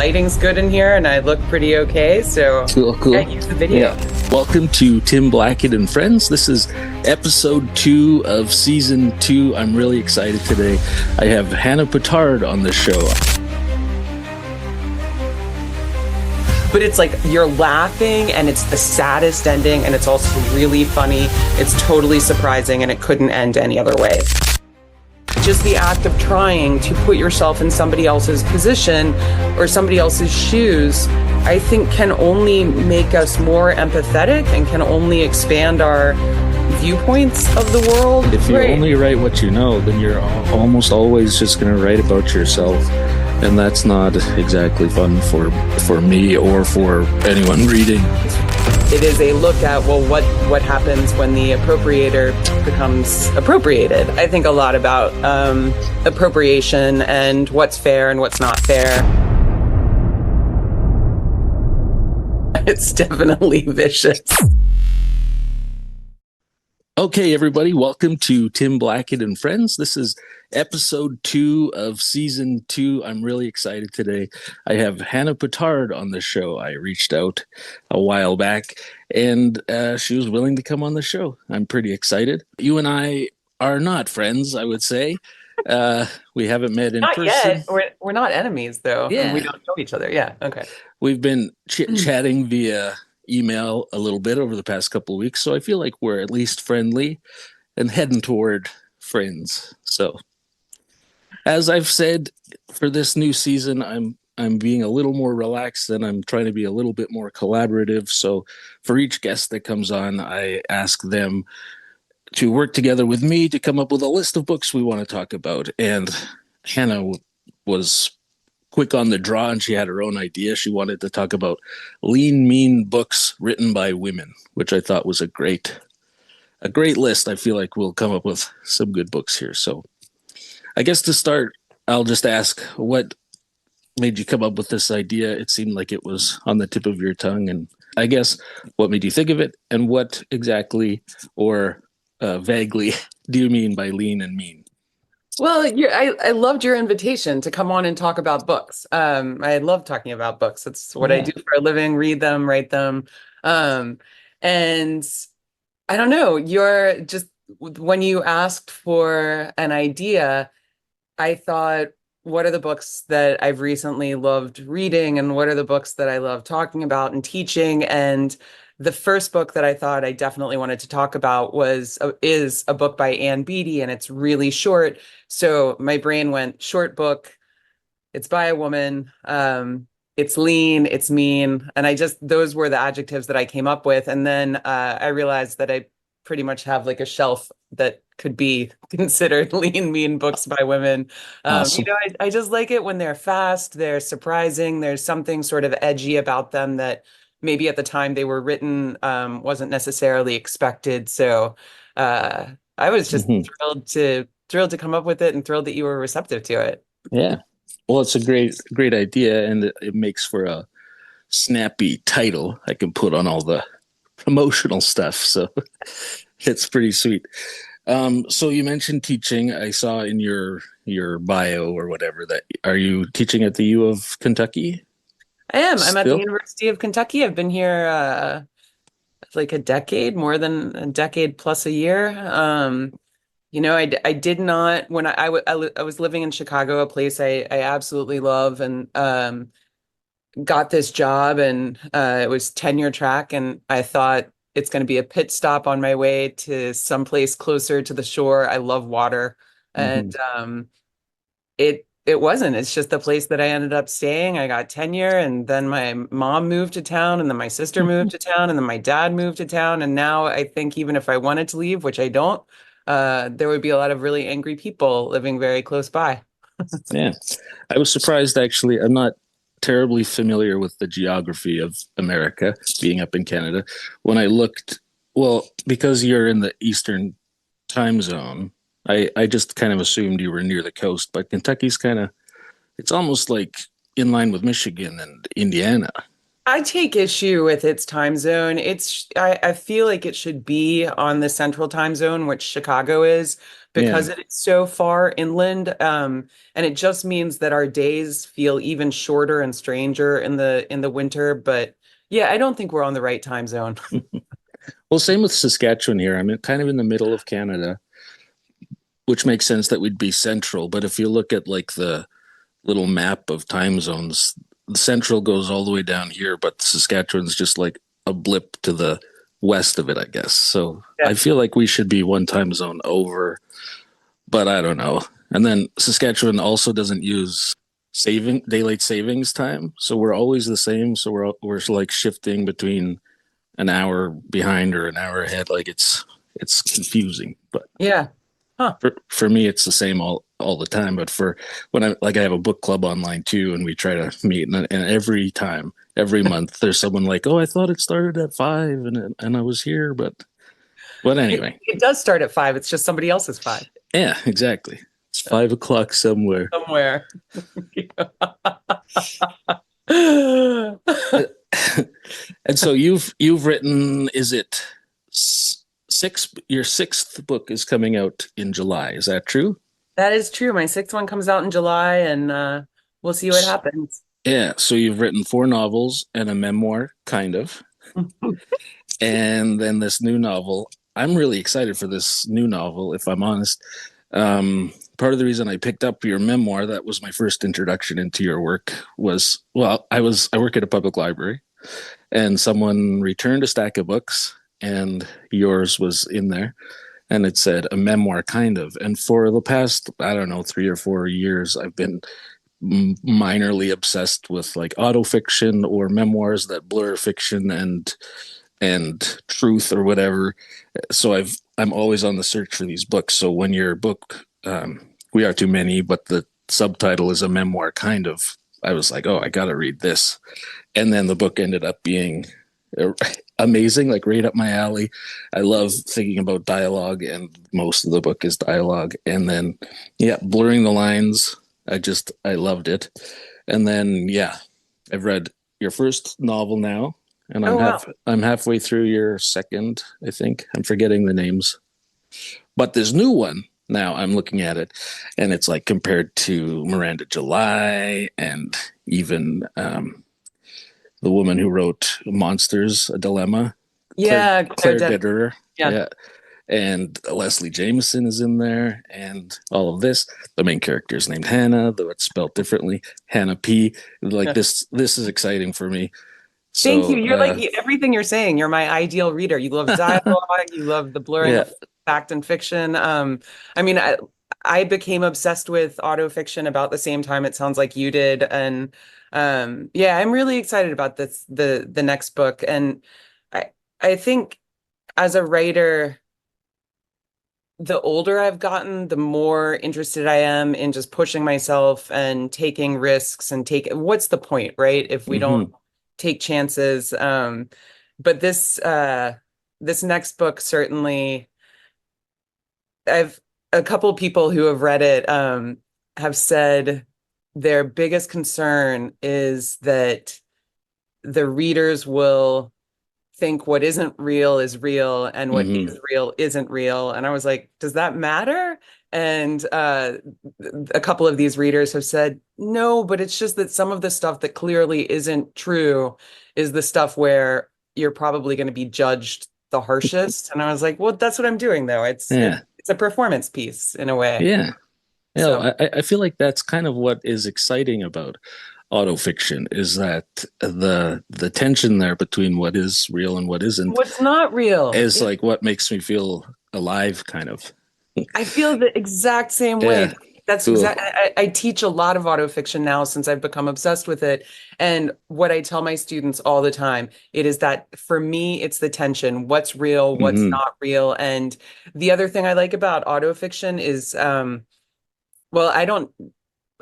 lighting's good in here and I look pretty okay, so Cool. I use the video. Yeah. Welcome to Tim Blackett and Friends. This is episode 2 of season 2. I'm really excited today. I have Hannah Pittard on the show. But it's like you're laughing and it's the saddest ending and it's also really funny. It's totally surprising and it couldn't end any other way. Just the act of trying to put yourself in somebody else's position or somebody else's shoes, I think can only make us more empathetic and can only expand our viewpoints of the world. If you only write what you know, then you're almost always just going to write about yourself. And that's not exactly fun for me or for anyone reading. It is a look at, well, what happens when the appropriator becomes appropriated. I think a lot about appropriation and what's fair and what's not fair. It's definitely vicious. Okay, everybody, welcome to Tim Blackett and Friends. This is episode 2 of season 2. I'm really excited today. I have Hannah Pittard on the show. I reached out a while back, and she was willing to come on the show. I'm pretty excited. You and I are not friends, I would say. We haven't met in person. Not yet. We're not enemies, though. Yeah. And we don't know each other. Yeah, okay. We've been chit-chatting via email a little bit over the past couple of weeks, so I feel like we're at least friendly and heading toward friends. So as I've said, for this new season, I'm being a little more relaxed and I'm trying to be a little bit more collaborative. So for each guest that comes on, I ask them to work together with me to come up with a list of books we want to talk about. And Hannah was quick on the draw and she had her own idea. She wanted to talk about lean, mean books written by women, which I thought was a great list. I feel like we'll come up with some good books here. So I guess to start, I'll just ask, what made you come up with this idea? It seemed like it was on the tip of your tongue. And I guess what made you think of it, and what exactly or vaguely do you mean by lean and mean? Well, I loved your invitation to come on and talk about books. I love talking about books. It's what I do for a living, read them, write them. And I don't know, you're just, when you asked for an idea, I thought, what are the books that I've recently loved reading and what are the books that I love talking about and teaching? And the first book that I thought I definitely wanted to talk about is a book by Ann Beattie, and it's really short. So my brain went, short book, it's by a woman, it's lean, it's mean. And those were the adjectives that I came up with. And then I realized that I pretty much have like a shelf that could be considered lean, mean books by women. Awesome. I just like it when they're fast, they're surprising, there's something sort of edgy about them that maybe at the time they were written wasn't necessarily expected. So I was just thrilled to come up with it and thrilled that you were receptive to it. Yeah. Well, it's a great idea, and it makes for a snappy title I can put on all the promotional stuff. So it's pretty sweet. So you mentioned teaching. I saw in your bio or whatever that, are you teaching at the U of Kentucky? I am. Still? I'm at the University of Kentucky. I've been here like a decade, more than a decade plus a year. I did not, when I was living in Chicago, a place I absolutely love, and got this job, and it was tenure track, and I thought it's going to be a pit stop on my way to someplace closer to the shore. I love water, and it wasn't. It's just the place that I ended up staying. I got tenure, and then my mom moved to town, and then my sister moved to town, and then my dad moved to town. And now I think even if I wanted to leave, which I don't, there would be a lot of really angry people living very close by. Yeah. I was surprised, actually. I'm not terribly familiar with the geography of America, being up in Canada. When I looked, well, because you're in the Eastern time zone, I just kind of assumed you were near the coast, but Kentucky's it's almost like in line with Michigan and Indiana. I take issue with its time zone. I feel like it should be on the central time zone, which Chicago is, Yeah. because it is so far inland. And it just means that our days feel even shorter and stranger in the winter. But yeah, I don't think we're on the right time zone. Well, same with Saskatchewan here. I'm kind of in the middle of Canada, which makes sense that we'd be central. But if you look at like the little map of time zones, the central goes all the way down here, but Saskatchewan's just like a blip to the west of it, I guess. So Yeah. I feel like we should be one time zone over, but I don't know. And then Saskatchewan also doesn't use saving daylight savings time, so we're always the same. So we're like shifting between an hour behind or an hour ahead. Like it's confusing, but Yeah. Huh. for me it's the same all the time. But for when I have a book club online too, and we try to meet, and every time, every month, there's someone like, oh, I thought it started at 5 and I was here, but anyway. It does start at 5. It's just somebody else's 5 Yeah, exactly. It's 5 o'clock somewhere. somewhere. And so you've written, is it six? Your sixth book is coming out in July. Is that true? That is true. My sixth one comes out in July, and we'll see what happens. Yeah. So you've written 4 novels and a memoir, kind of, and then this new novel. I'm really excited for this new novel, if I'm honest. Part of the reason I picked up your memoir, that was my first introduction into your work, was, well, I work at a public library, and someone returned a stack of books, and yours was in there, and it said a memoir, kind of. And for the past, I don't know, 3 or 4 years, I've been minorly obsessed with like autofiction or memoirs that blur fiction and truth or whatever. So I'm always on the search for these books. So when your book, We Are Too Many, but the subtitle is a memoir, kind of, I was like, oh, I got to read this. And then the book ended up being amazing, like right up my alley. I love thinking about dialogue, and most of the book is dialogue. And then, yeah, blurring the lines, I loved it. And then, yeah, I've read your first novel now, and Oh, wow. I'm halfway through your second, I think. I'm forgetting the names. But this new one, now I'm looking at it, and it's like compared to Miranda July, and even the woman who wrote Monsters, A Dilemma, Yeah, Claire Claire Dead. Dederer. Yeah. Yeah. And Leslie Jameson is in there, and all of this. The main character is named Hannah, though it's spelled differently. Hannah P. Like Yeah. this is exciting for me. Thank you. So You're like everything you're saying. You're my ideal reader. You love dialogue. You love the blurring yeah. of fact and fiction. I mean, I became obsessed with autofiction about the same time it sounds like you did. And yeah, I'm really excited about the next book. And I I think as a writer, the older I've gotten, the more interested I am in just pushing myself and taking risks and what's the point, right? If we don't Hmm. take chances. But this next book certainly, I've a couple people who have read it have said their biggest concern is that the readers will think what isn't real is real and what Hmm. is real isn't real. And I was like, does that matter? And a couple of these readers have said, no, but it's just that some of the stuff that clearly isn't true is the stuff where you're probably going to be judged the harshest. And I was like, well, that's what I'm doing, though. Yeah. It's a performance piece in a way. Yeah. You know, So I feel like that's kind of what is exciting about autofiction, is that the tension there between what is real and what isn't what's not real? is like what makes me feel alive, kind of. I feel the exact same way. Yeah. That's Cool. exact. I teach a lot of autofiction now since I've become obsessed with it. And what I tell my students all the time, it is that for me, it's the tension. What's real, what's Hmm. not real. And the other thing I like about autofiction is, well,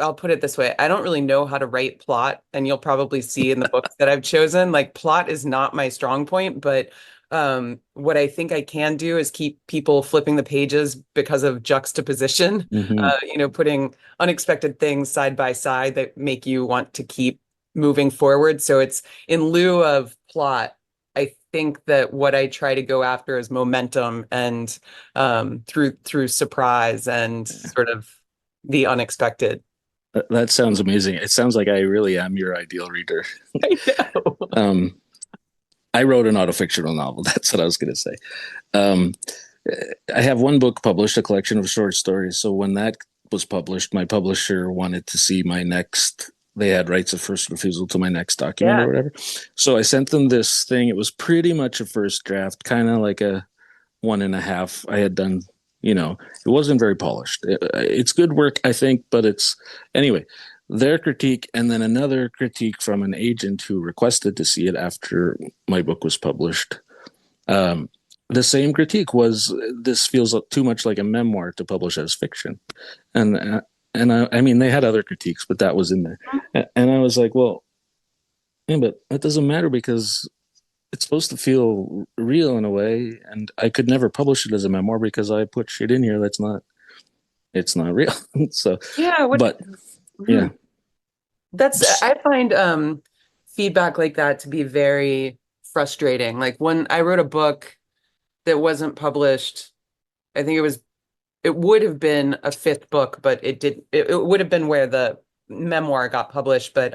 I'll put it this way. I don't really know how to write plot, and you'll probably see in the books that I've chosen, like plot is not my strong point, but what I think I can do is keep people flipping the pages because of juxtaposition, Hmm. putting unexpected things side by side that make you want to keep moving forward. So it's in lieu of plot. I think that what I try to go after is momentum and through surprise and sort of the unexpected. That sounds amazing. It sounds like I really am your ideal reader. I know. Um, I wrote an autofictional novel. That's what I was going to say. Um, I have one book published, a collection of short stories. So when that was published, my publisher wanted to see my next. They had rights of first refusal to my next document Yeah. or whatever. So I sent them this thing. It was pretty much a first draft, kind of like a one and a half. I had done, it wasn't very polished. It's good work, I think, but it's anyway. Their critique, and then another critique from an agent who requested to see it after my book was published. Um, the same critique was this feels too much like a memoir to publish as fiction, and I mean they had other critiques, but that was in there, and I was like, well, yeah, but that doesn't matter because it's supposed to feel real in a way, and I could never publish it as a memoir because I put shit in here that's not it's not real. So, Yeah, what but hmm. yeah, That's I find feedback like that to be very frustrating. Like when I wrote a book that wasn't published, I think it would have been a fifth book, but it would have been where the memoir got published, but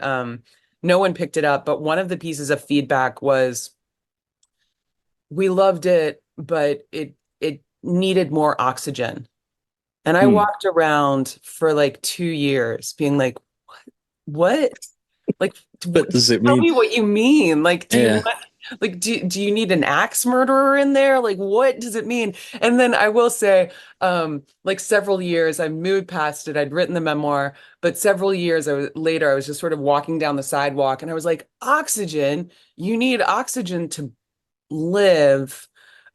no one picked it up. But one of the pieces of feedback was we loved it, but it needed more oxygen. And I hmm. walked around for like 2 years being like, what? Like, What does it tell mean? me what you mean. Like, do you Yeah, want, like, do you need an axe murderer in there? Like, what does it mean? And then I will say, like several years, I moved past it. I'd written the memoir, but several years later, I was just sort of walking down the sidewalk and I was like, oxygen, you need oxygen to live.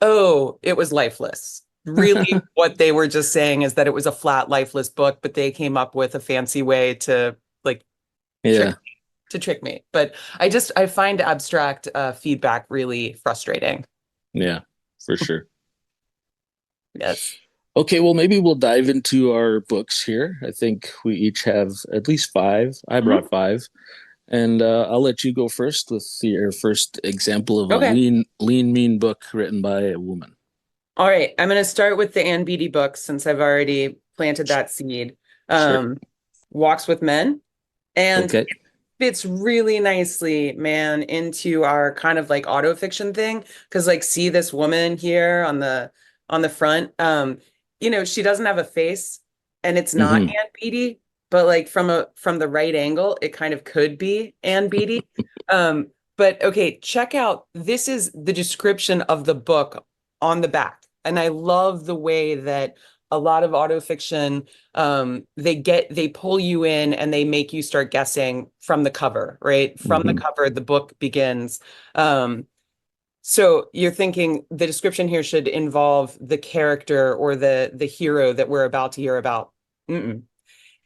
Oh, it was lifeless. Really, what they were just saying is that it was a flat, lifeless book, but they came up with a fancy way to like trick yeah, trick me. But I find abstract feedback really frustrating. yeah, for sure. Yes. Okay, well, maybe we'll dive into our books here. I think we each have at least five. I Mhm. brought five, and I'll let you go first with your first example of a Okay. lean, mean book written by a woman. All right. I'm going to start with the Ann Beattie books since I've already planted that seed. Sure. Um, Walks with Men. And Okay. fits really nicely, man, into our kind of like auto fiction thing. Because like, see this woman here on the front. She doesn't have a face, and it's not Mm-hmm. Ann Beattie, but like from the right angle, it kind of could be Ann Beattie. But okay, check out this is the description of the book on the back, and I love the way that a lot of autofiction they pull you in and they make you start guessing from the cover, right? From the Mm-hmm. cover, the book begins. So you're thinking the description here should involve the character or the hero that we're about to hear about. Mm-mm.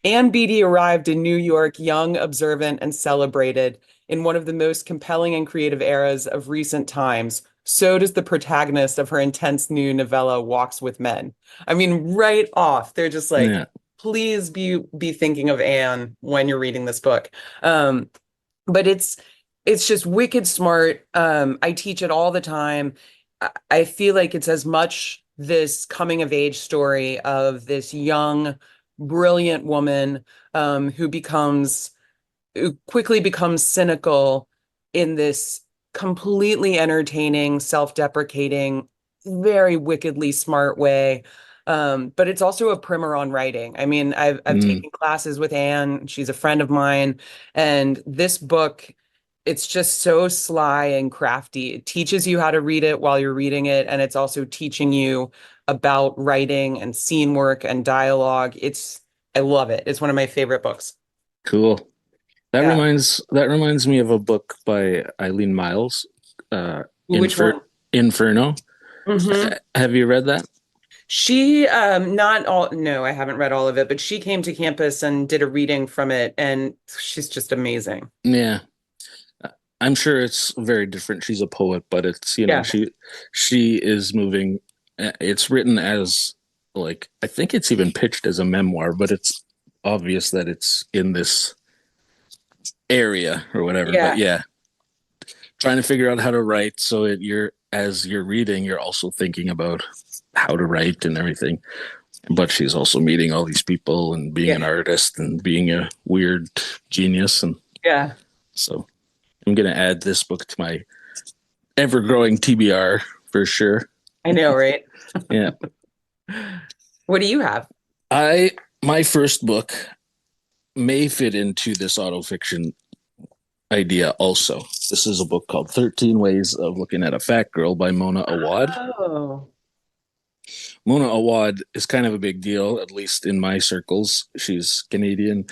Ann Beattie arrived in New York young, observant, and celebrated in one of the most compelling and creative eras of recent times. So does the protagonist of her intense new novella, Walks with Men. I mean, right off, they're just like, Yeah. please be thinking of Anne when you're reading this book. But it's just wicked smart. I teach it all the time. I feel like it's as much this coming of age story of this young, brilliant woman who quickly becomes cynical in this completely entertaining, self-deprecating, very wickedly smart way. But it's also a primer on writing. I mean, I've Mm. taken classes with Anne. She's a friend of mine, and this book, it's just so sly and crafty. It teaches you how to read it while you're reading it, and it's also teaching you about writing and scene work and dialogue. I love it. It's one of my favorite books. Cool. Yeah. That reminds me of a book by Eileen Miles, uh, Which one? Inferno. Hmm. Have you read that? She, not all, no, I haven't read all of it, but she came to campus and did a reading from it, and she's just amazing. Yeah. I'm sure it's very different. She's a poet, but it's Yeah. she is moving. It's written as like I think it's even pitched as a memoir, but it's obvious that it's in this area or whatever. But Yeah. yeah, trying to figure out how to write so you're as you're reading, you're also thinking about how to write and everything. But she's also meeting all these people and being an Yeah. artist and being a weird genius. And Yeah. so I'm going to add this book to my ever growing TBR for sure. I know, right? Yeah. What do you have? My first book may fit into this autofiction idea also. This is a book called 13 Ways of Looking at a Fat Girl by Mona Awad. Oh, Mona Awad is kind of a big deal, at least in my circles. She's Canadian,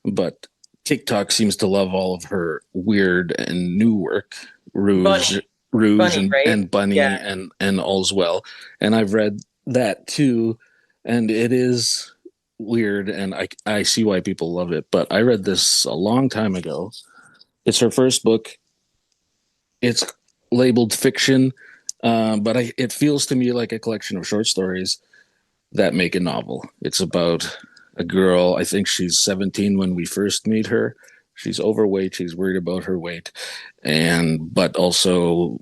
but TikTok seems to love all of her weird and new work, Rouge, Bunny. Rouge, Bunny, right? and Bunny, Yeah. and All's Well. And I've read that too, and it is weird, and I see why people love it. But I read this a long time ago. It's her first book. It's labeled fiction, but it feels to me like a collection of short stories that make a novel. It's about a girl. I think she's 17 when we first meet her. She's overweight. She's worried about her weight, and but also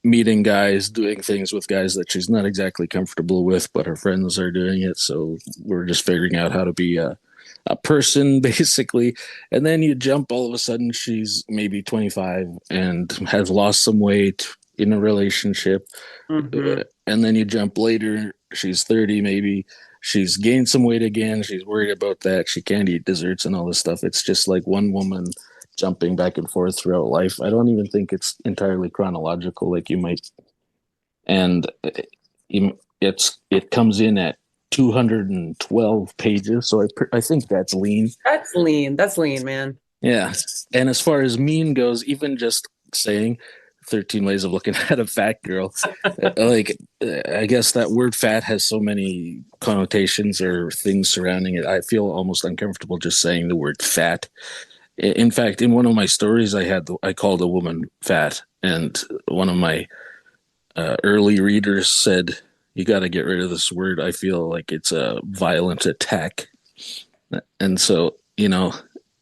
meeting guys, doing things with guys that she's not exactly comfortable with, but her friends are doing it. So we're just figuring out how to be a person basically. And then you jump, all of a sudden she's maybe 25 and has lost some weight in a relationship. Hmm. And then you jump later, she's 30 maybe, she's gained some weight again, she's worried about that, she can't eat desserts and all this stuff. It's just like one woman jumping back and forth throughout life. I don't even think it's entirely chronological like you might. And it comes in at 212 pages, so I think that's lean. That's lean. That's lean, man. Yeah. And as far as mean goes, even just saying 13 ways of looking at a fat girl, like I guess that word fat has so many connotations or things surrounding it. I feel almost uncomfortable just saying the word fat. In fact, in one of my stories, I called a woman fat, and one of my early readers said, "You got to get rid of this word. I feel like it's a violent attack." And so,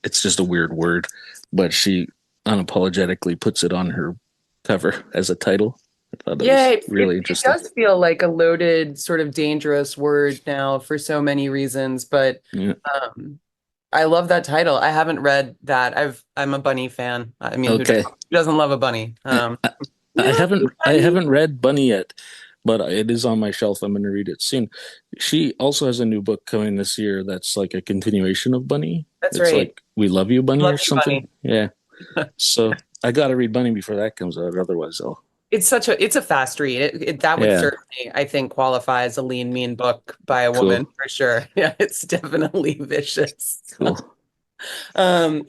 it's just a weird word, but she unapologetically puts it on her cover as a title. I thought that Yeah, was it really it interesting. does feel like a loaded, sort of dangerous word now for so many reasons, but Yeah. um I love that title. I haven't read that. I'm a bunny fan. I mean, Okay. who doesn't love a bunny? I Yeah, haven't I bunny. haven't read Bunny yet, but it is on my shelf. I'm going to read it soon. She also has a new book coming this year that's like a continuation of Bunny. That's It's right. like We Love You Bunny Love or you, something. bunny. Yeah. So I got to read Bunny before that comes out. Otherwise, I'll. It's a fast read. That would Yeah. certainly, I think, qualify as a lean, mean book by a woman Cool. for sure. Yeah, it's definitely vicious. Cool. Um,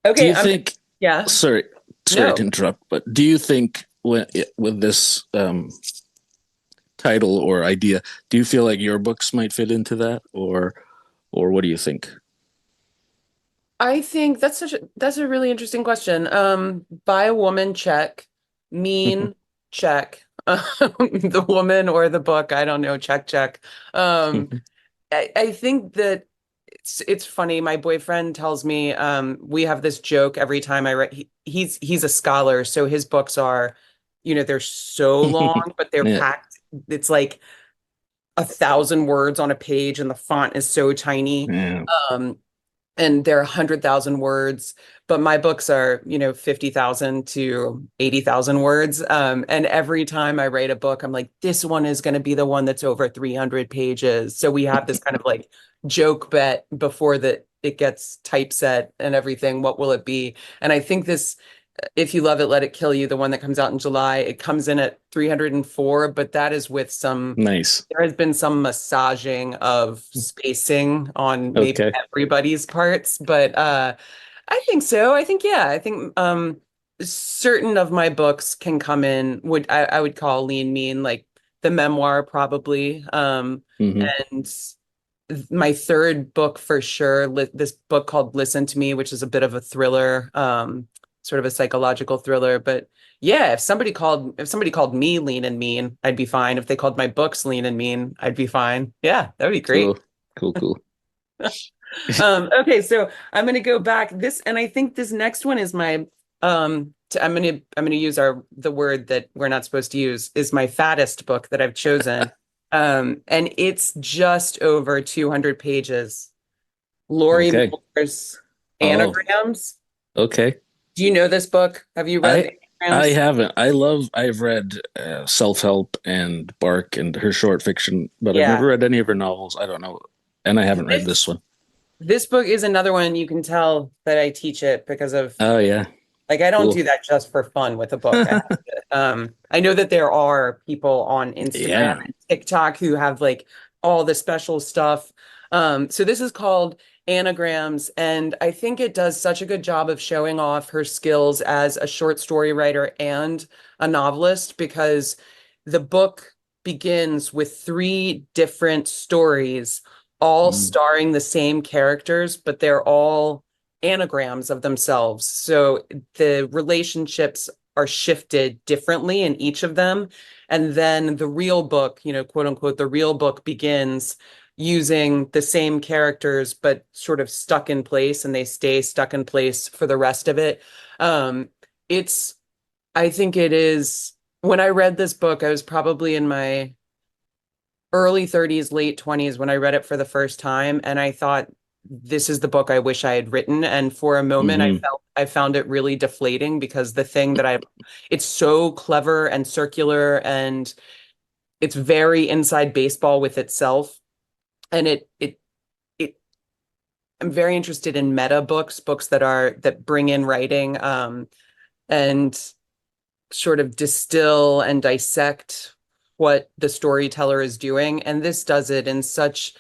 Do okay, you think? yeah, Sorry, sorry to no. interrupt, but do you think with this title or idea, do you feel like your books might fit into that, or what do you think? I think that's a really interesting question. By a woman, check. Mean, check. The woman or the book, I don't know, check, check. Um, I think that it's funny. My boyfriend tells me we have this joke every time I write. He's a scholar, so his books are, they're so long, but they're Yeah. packed. It's like 1,000 words on a page, and the font is so tiny. Yeah. Um, and they're 100,000 words, but my books are, 50,000 to 80,000 words. And every time I write a book, I'm like, this one is going to be the one that's over 300 pages. So we have this kind of like joke bet before that it gets typeset and everything. What will it be? And I think this, If You Love It, Let It Kill You, the one that comes out in July, it comes in at 304, but that is with Nice. there has been some massaging of spacing on maybe Okay. everybody's parts, but I think so. I think certain of my books can come in, I would call lean mean, like the memoir probably. Hmm. And my third book for sure, this book called Listen to Me, which is a bit of a thriller, sort of a psychological thriller. But yeah, if somebody called me lean and mean, I'd be fine. If they called my books lean and mean, I'd be fine. Yeah, that would be great. Cool. Cool. Cool. Okay, so I'm gonna go back this, and I think this next one is my I'm gonna use the word that we're not supposed to use, is my fattest book that I've chosen. And it's just over 200 pages. Lori Okay. Moore's Oh, Anagrams. okay. Do you know this book? Have you read I the I Anagrams? haven't. I've read self-help and Bark and her short fiction, but I've never Yeah. read any of her novels. I don't know. And I haven't read this This one. this book is another one you can tell that I teach it because of, Oh yeah. like, I don't Cool. do that just for fun with a book. I know that there are people on Instagram Yeah. and TikTok who have like all the special stuff. So this is called Anagrams, and I think it does such a good job of showing off her skills as a short story writer and a novelist, because the book begins with three different stories, all Mm. starring the same characters, but they're all anagrams of themselves. So the relationships are shifted differently in each of them. And then the real book, quote unquote, the real book begins using the same characters, but sort of stuck in place, and they stay stuck in place for the rest of it. Um, it's, I think it is, when I read this book, I was probably in my early 30s, late 20s when I read it for the first time, and I thought, this is the book I wish I had written. And for a moment Hmm. I found it really deflating, because the thing that I it's so clever and circular, and it's very inside baseball with itself. And it I'm very interested in meta books, that bring in writing, and sort of distill and dissect what the storyteller is doing. And this does it in such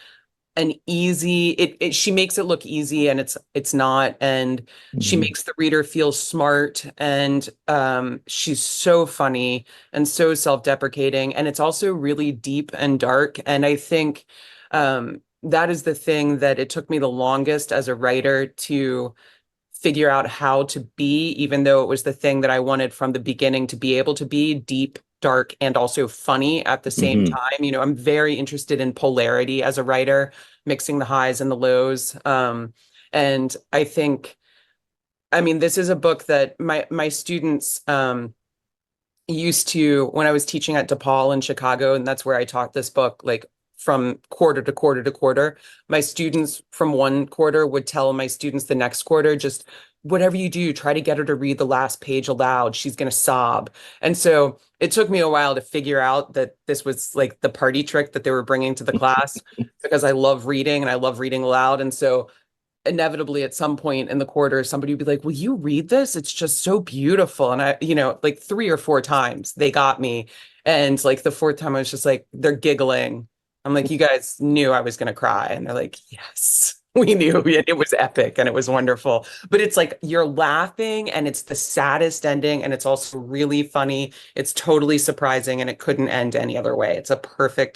an easy, she makes it look easy, and it's not. And she Hmm. makes the reader feel smart, and she's so funny and so self-deprecating, and it's also really deep and dark. And I think that is the thing that it took me the longest as a writer to figure out how to be, even though it was the thing that I wanted from the beginning to be able to be: deep, dark, and also funny at the same Hmm. time. I'm very interested in polarity as a writer, mixing the highs and the lows. And I think, I mean, this is a book that my students used to, when I was teaching at DePaul in Chicago, and that's where I taught this book, like from quarter to quarter to quarter. My students from one quarter would tell my students the next quarter, just whatever you do, try to get her to read the last page aloud. She's going to sob. And so it took me a while to figure out that this was like the party trick that they were bringing to the class, because I love reading and I love reading aloud. And so inevitably at some point in the quarter, somebody would be like, will you read this? It's just so beautiful. And I, like three or four times they got me. And like the fourth time, I was just like, they're giggling. I'm like, you guys knew I was going to cry. And they're like, yes, we knew. It was epic and it was wonderful. But it's like you're laughing, and it's the saddest ending. And it's also really funny. It's totally surprising, and it couldn't end any other way. It's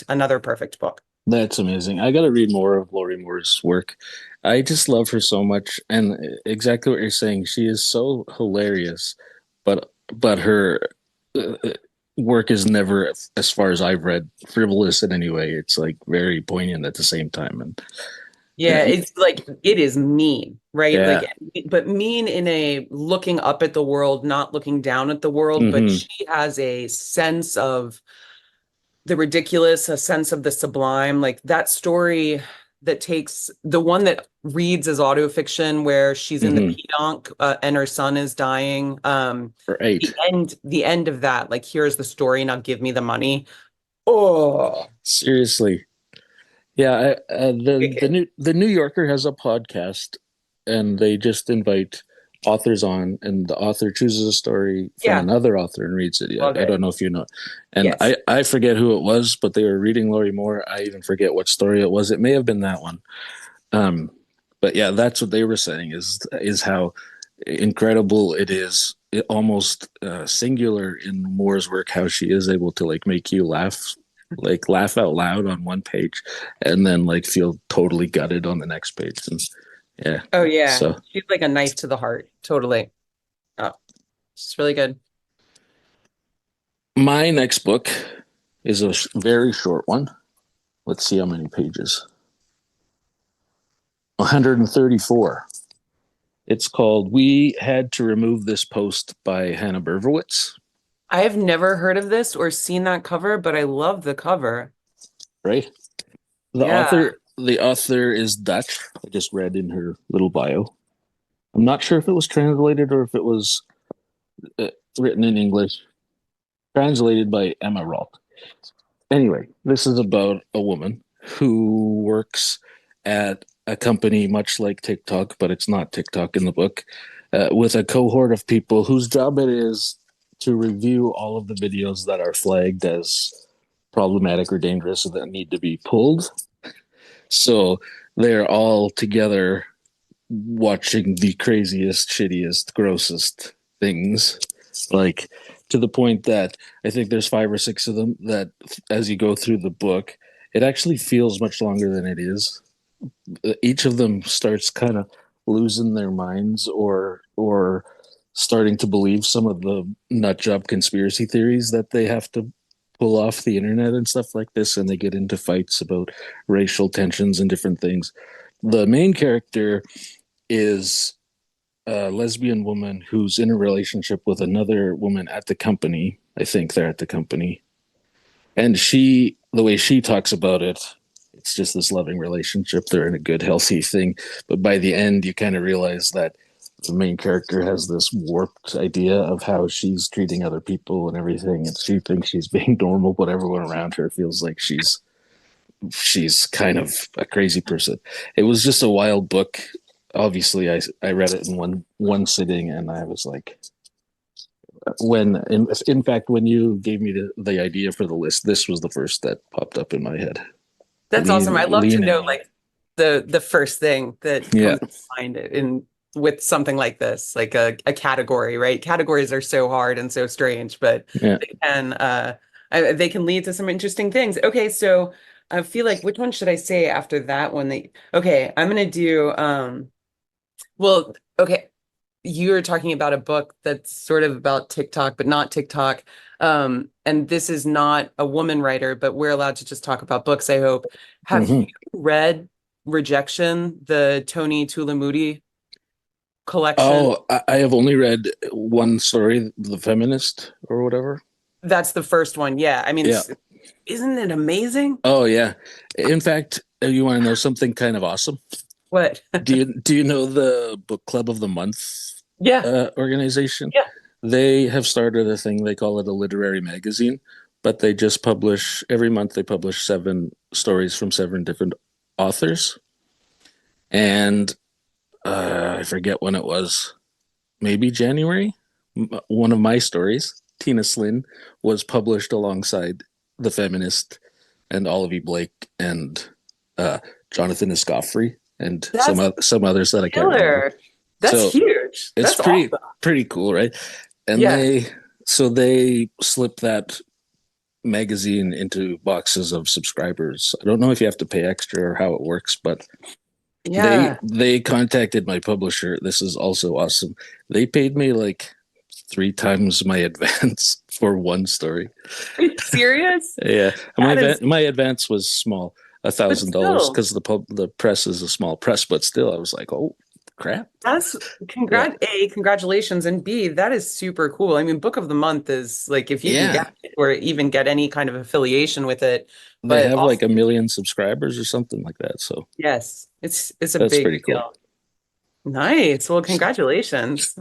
another perfect book. That's amazing. I got to read more of Lori Moore's work. I just love her so much, and exactly what you're saying. She is so hilarious, but her work is never, as far as I've read, frivolous in any way. It's like very poignant at the same time, and Yeah, it's like it is mean, right? Like, yeah. but mean in a looking up at the world, not looking down at the world. But Hmm. she has a sense of the ridiculous, a sense of the sublime. Like that story that takes the one that reads as autofiction, where she's in the Hmm. pedonk, and her son is dying. Right. The end of that, like, here's the story, now give me the money. Oh, Seriously. Yeah, wicked. the New Yorker has a podcast, and they just invite authors on, and the author chooses a story from Yeah, another author and reads it. love I it. don't know if you know, and Yes. I forget who it was, but they were reading Lori Moore. I even forget what story it was. It may have been that one. Um, but yeah, that's what they were saying is how incredible it is. It almost singular in Moore's work, how she is able to like make you laugh, like laugh out loud on one page, and then like feel totally gutted on the next page. And yeah, Oh yeah. so She's like a knife to the heart. Totally. Oh, she's really good. my next book is a very short one. Let's see how many pages. 134. It's called "We Had to Remove This Post" by Hannah Bervowitz. I have never heard of this or seen that cover, but I love the cover. Right. Yeah. The author is Dutch. I just read in her little bio. I'm not sure if it was translated or if it was written in English. Translated by Emma Roth. Anyway, this is about a woman who works at a company much like TikTok, but it's not TikTok in the book, with a cohort of people whose job it is to review all of the videos that are flagged as problematic or dangerous that need to be pulled. So they're all together watching the craziest, shittiest, grossest things, like to the point that I think there's 5 or 6 of them that as you go through the book, it actually feels much longer than it is. Each of them starts kind of losing their minds or starting to believe some of the nut job conspiracy theories that they have to pull off the internet and stuff like this, and they get into fights about racial tensions and different things. The main character is a lesbian woman who's in a relationship with another woman at the company. I think they're at the company. And the way she talks about it, it's just this loving relationship. They're in a good, healthy thing. But by the end, you kind of realize that the main character has this warped idea of how she's treating other people and everything. And she thinks she's being normal, but everyone around her feels like she's kind of a crazy person. It was just a wild book. Obviously, I read it in one sitting, and I was like, in fact, when you gave me the idea for the list, this was the first that popped up in my head. That's awesome. I love to Lean know in. like the first thing that Yeah, comes to mind in with something like this, like a category, right? Categories are so hard and so strange, but yeah. they can lead to some interesting things. Okay, so I feel like which one should I say after that one? Okay, I'm gonna do well, okay. You're talking about a book that's sort of about TikTok, but not TikTok. And this is not a woman writer, but we're allowed to just talk about books, I hope. Have you Mm-hmm. read Rejection, the Tony Tulamudi collection? Oh, I have only read one story, The Feminist or whatever. That's the first one. Yeah. I mean, Yeah. isn't it amazing? Oh, yeah. In fact, you want to know something kind of awesome? What? Do you know the Book Club of the Month Yeah. organization? Yeah. They have started a thing. They call it a literary magazine, but they just publish every month. They publish 7 stories from 7 different authors, and I forget when it was. Maybe January. One of my stories, Tina Slynn, was published alongside The Feminist and Olivia Blake and Jonathan Escoffrey and That's some others that I can't remember. killer. That's So huge. it's That's awesome. pretty cool, right? And Yeah. they slip that magazine into boxes of subscribers. I don't know if you have to pay extra or how it works, but Yeah. they contacted my publisher. This is also awesome. They paid me like 3 times my advance for one story. Are you serious? Yeah, That is, my advance was small, a but thousand dollars, still. because the press is a small press. But still, I was like, oh crap. That's Yeah, congratulations, and B, that is super cool. I mean, Book of the Month is like if you can yeah. get it or even get any kind of affiliation with it, They but have also like 1 million subscribers or something like that. So yes, it's a that's big pretty cool. deal. Nice. Well, congratulations.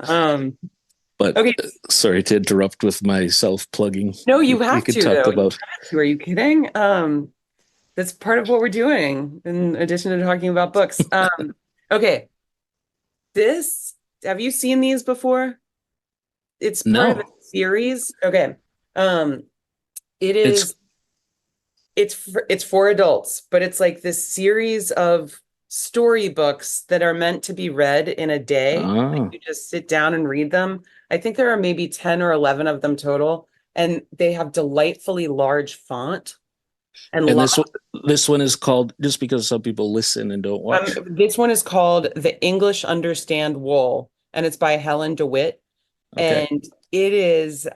But Okay, sorry to interrupt with my self plugging. no, you We have could to talk though. You about. have to. Are you kidding? That's part of what we're doing in addition to talking about books. Okay, this have you seen these before? It's part of a No, series. Okay. Um, it it's is it's for adults, but it's like this series of storybooks that are meant to be read in a day. Like ah. you just sit down and read them. I think there are maybe 10 or 11 of them total, and they have delightfully large font and And lot. this one is called, just because some people listen and don't watch. This one is called The English Understand Wool, and it's by Helen DeWitt. Okay. And it is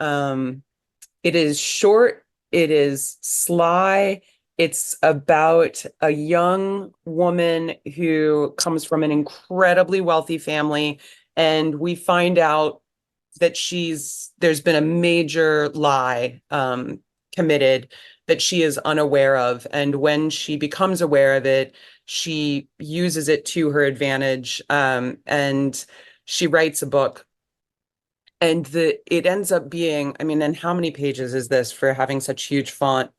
short, it is sly, It's about a young woman who comes from an incredibly wealthy family, and we find out that there's been a major lie committed that she is unaware of. And when she becomes aware of it, she uses it to her advantage. And she writes a book. And it ends up being, I mean, and how many pages is this for having such huge font?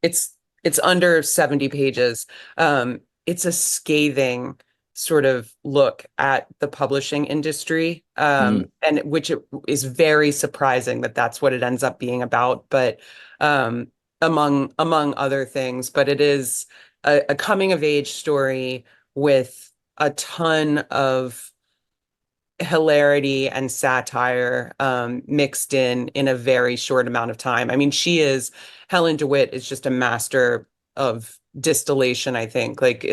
It's it's under 70 pages. It's a scathing sort of look at the publishing industry, Mm, and which it is very surprising that that's what it ends up being about. But among other things, but it is a coming of age story with a ton of hilarity and satire mixed in a very short amount of time. I mean, Helen DeWitt is just a master of distillation, I think. Like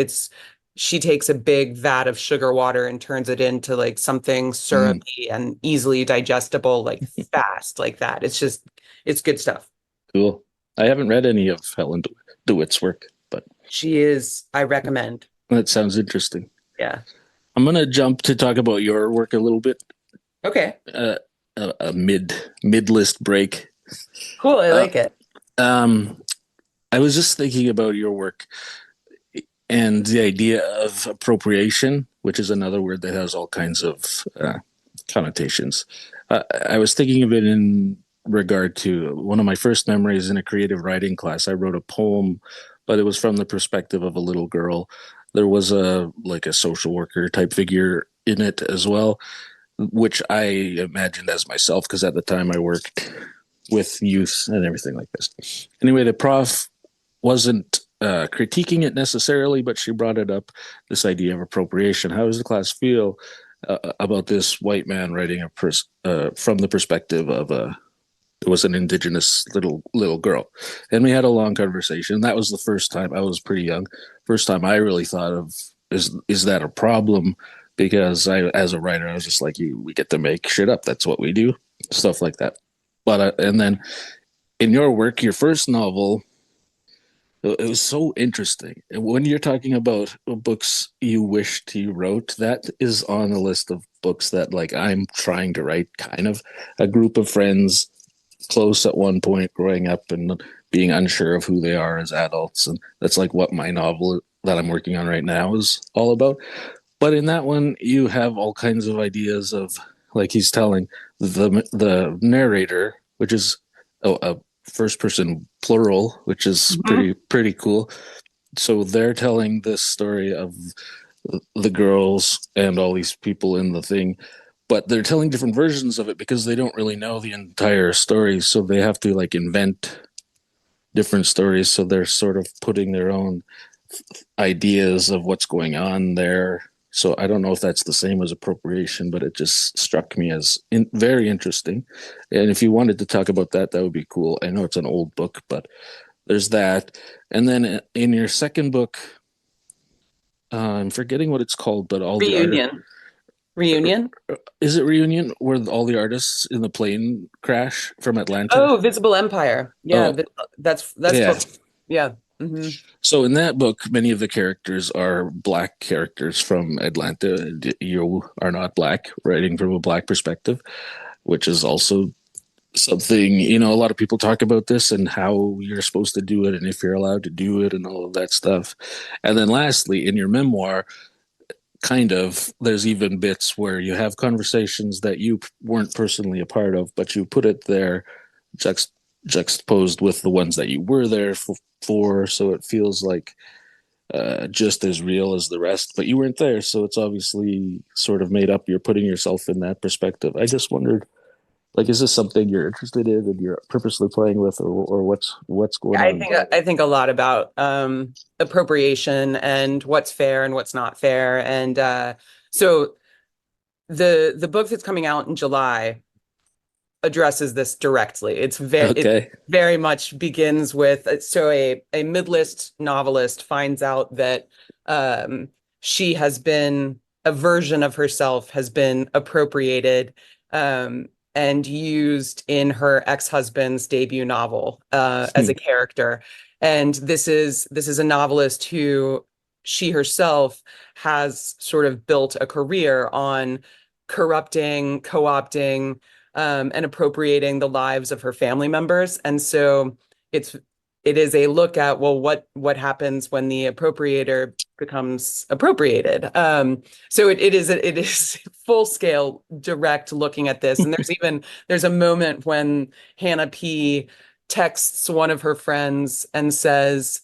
she takes a big vat of sugar water and turns it into like something mm, syrupy and easily digestible, like fast, like that. It's good stuff. cool. I haven't read any of Helen DeWitt's work, but I recommend. that sounds interesting. Yeah. I'm gonna jump to talk about your work a little bit. Okay. Uh, a mid list break. Cool. I Uh, like it. um, I was just thinking about your work and the idea of appropriation, which is another word that has all kinds of connotations. I was thinking of it in regard to one of my first memories in a creative writing class. I wrote a poem, but it was from the perspective of a little girl. There was a social worker type figure in it as well, which I imagined as myself because at the time I worked with youth and everything like this. Anyway, the prof wasn't critiquing it necessarily, but she brought it up, this idea of appropriation. How does the class feel about this white man writing from the perspective of it was an indigenous little girl? And we had a long conversation. That was the first time. I was pretty young. First time I really thought of, is that a problem? Because as a writer, I was just like, we get to make shit up. That's what we do, stuff like that. But and then in your work, your first novel, it was so interesting. When you're talking about books you wished you wrote, that is on a list of books that like I'm trying to write. Kind of a group of friends close at one point growing up and being unsure of who they are as adults, and that's like what my novel that I'm working on right now is all about. But in that one, you have all kinds of ideas of, like he's telling the narrator, which is a first person plural, which is Mhm. pretty cool. So they're telling this story of the girls and all these people in the thing, but they're telling different versions of it because they don't really know the entire story. So they have to like invent different stories. So they're sort of putting their own ideas of what's going on there. So I don't know if that's the same as appropriation, but it just struck me as very interesting. And if you wanted to talk about that, that would be cool. I know it's an old book, but there's that. And then in your second book, I'm forgetting what it's called, but all the art Reunion. Reunion. is it Reunion where all the artists in the plane crash from Atlanta? Oh, Visible Empire. Yeah, Oh, that's yeah. totally, yeah. Hmm. So in that book, many of the characters are black characters from Atlanta. You are not black, writing from a black perspective, which is also something, a lot of people talk about this and how you're supposed to do it and if you're allowed to do it and all of that stuff. And then lastly, in your memoir, kind of, there's even bits where you have conversations that you weren't personally a part of, but you put it there juxt- juxtaposed with the ones that you were there for. So it feels like just as real as the rest, but you weren't there. So it's obviously sort of made up. You're putting yourself in that perspective. I just wondered, like, is this something you're interested in and you're purposely playing with, or what's going I on? think I think a lot about appropriation and what's fair and what's not fair. And so the book that's coming out in July addresses this directly. It Okay. very much begins with so a mid-list novelist finds out that she has been a version of herself has been appropriated, and used in her ex-husband's debut novel as Hmm. a character. And this is a novelist who she herself has sort of built a career on corrupting, co-opting, and appropriating the lives of her family members. And so it's it is a look at, well, what happens when the appropriator becomes appropriated. So it is full scale direct looking at this. And there's a moment when Hannah P texts one of her friends and says,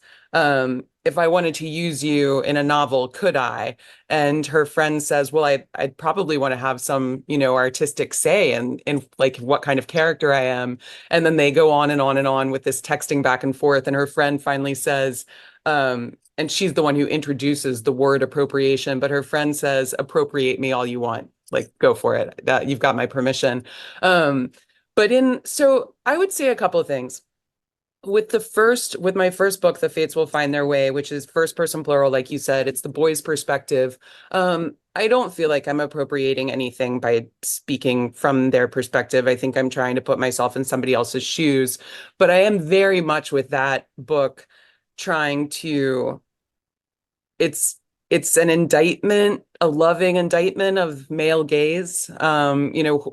if I wanted to use you in a novel, could I? And her friend says, well, I'd probably want to have some, artistic say in like what kind of character I am. And then they go on and on and on with this texting back and forth. And her friend finally says, and she's the one who introduces the word appropriation, but her friend says, appropriate me all you want. Like, go for it. That you've got my permission. Um, so I would say a couple of things. With my first book, The Fates Will Find Their Way, which is first person plural, like you said, it's the boy's perspective. I don't feel like I'm appropriating anything by speaking from their perspective. I think I'm trying to put myself in somebody else's shoes, but I am very much with that book trying to it's it's an indictment, a loving indictment of male gaze,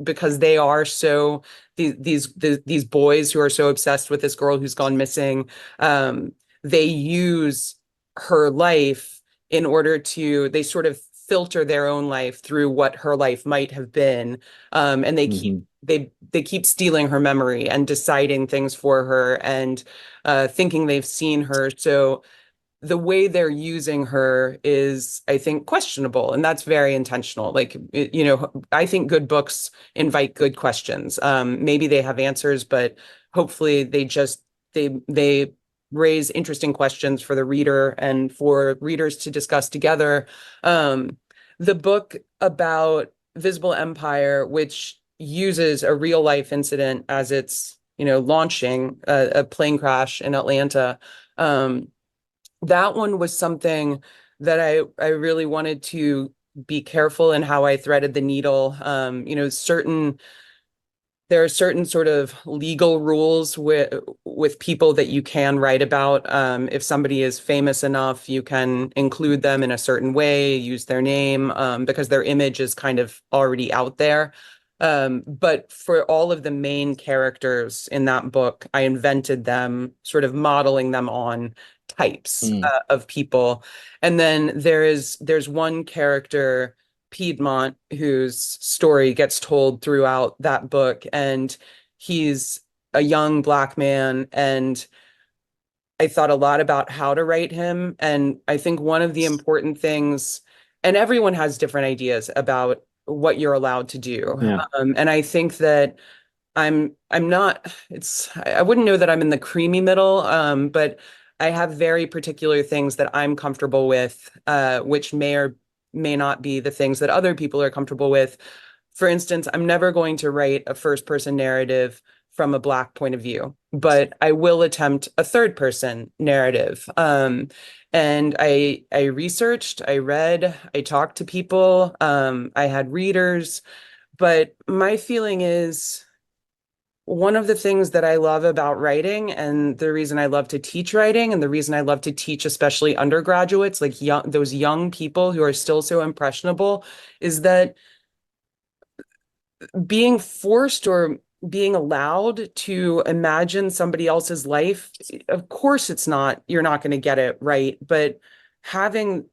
because they are so these boys who are so obsessed with this girl who's gone missing. um, they use her life in order to they sort of filter their own life through what her life might have been, and Hmm. they keep stealing her memory and deciding things for her and thinking they've seen her. So the way they're using her is, I think, questionable, and that's very intentional. Like, I think good books invite good questions. Maybe they have answers, but hopefully they raise interesting questions for the reader and for readers to discuss together. Um, the book about Visible Empire, which uses a real life incident as its, launching a plane crash in Atlanta. That one was something that I really wanted to be careful in how I threaded the needle. There are certain sort of legal rules with people that you can write about. If somebody is famous enough, you can include them in a certain way, use their name, because their image is kind of already out there. But for all of the main characters in that book, I invented them, sort of modeling them on types Mm. of people. And then there's one character, Piedmont, whose story gets told throughout that book. And he's a young Black man. And I thought a lot about how to write him. And I think one of the important things, and everyone has different ideas about what you're allowed to do. Yeah. And I think that I'm not I wouldn't know that I'm in the creamy middle, but I have very particular things that I'm comfortable with, which may or may not be the things that other people are comfortable with. For instance, I'm never going to write a first person narrative from a Black point of view, but I will attempt a third person narrative. And I researched, I read, I talked to people, I had readers, but my feeling is one of the things that I love about writing, and the reason I love to teach writing, and the reason I love to teach, especially undergraduates, like those young people who are still so impressionable, is that being forced or being allowed to imagine somebody else's life, of course, you're not going to get it right, but having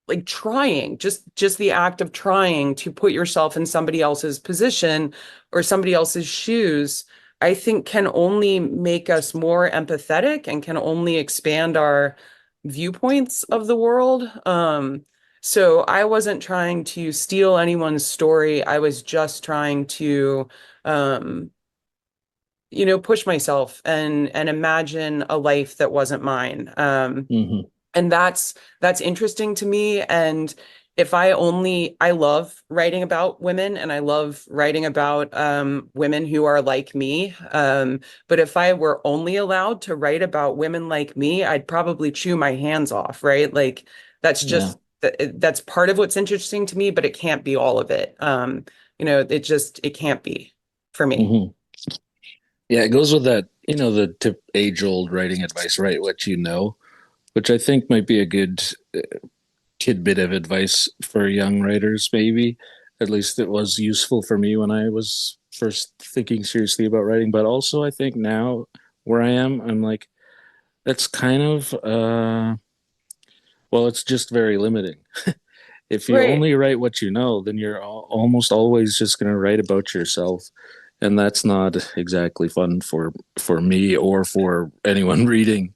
like trying just the act of trying to put yourself in somebody else's position or somebody else's shoes, I think can only make us more empathetic and can only expand our viewpoints of the world. So I wasn't trying to steal anyone's story. I was just trying to um push myself and imagine a life that wasn't mine. Hmm. And that's interesting to me. And if I love writing about women, and I love writing about women who are like me. But if I were only allowed to write about women like me, I'd probably chew my hands off, right? Like that's Yeah. just that's part of what's interesting to me, but it can't be all of it. it can't be for me. Hmm. Yeah, it goes with that, the tip age old writing advice, write what you know, which I think might be a good tidbit of advice for young writers, maybe. At least it was useful for me when I was first thinking seriously about writing. But also, I think now where I am, I'm like, that's kind of, well, it's just very limiting. If you Right. only write what you know, then you're almost always just going to write about yourself. And that's not exactly fun for me or for anyone reading.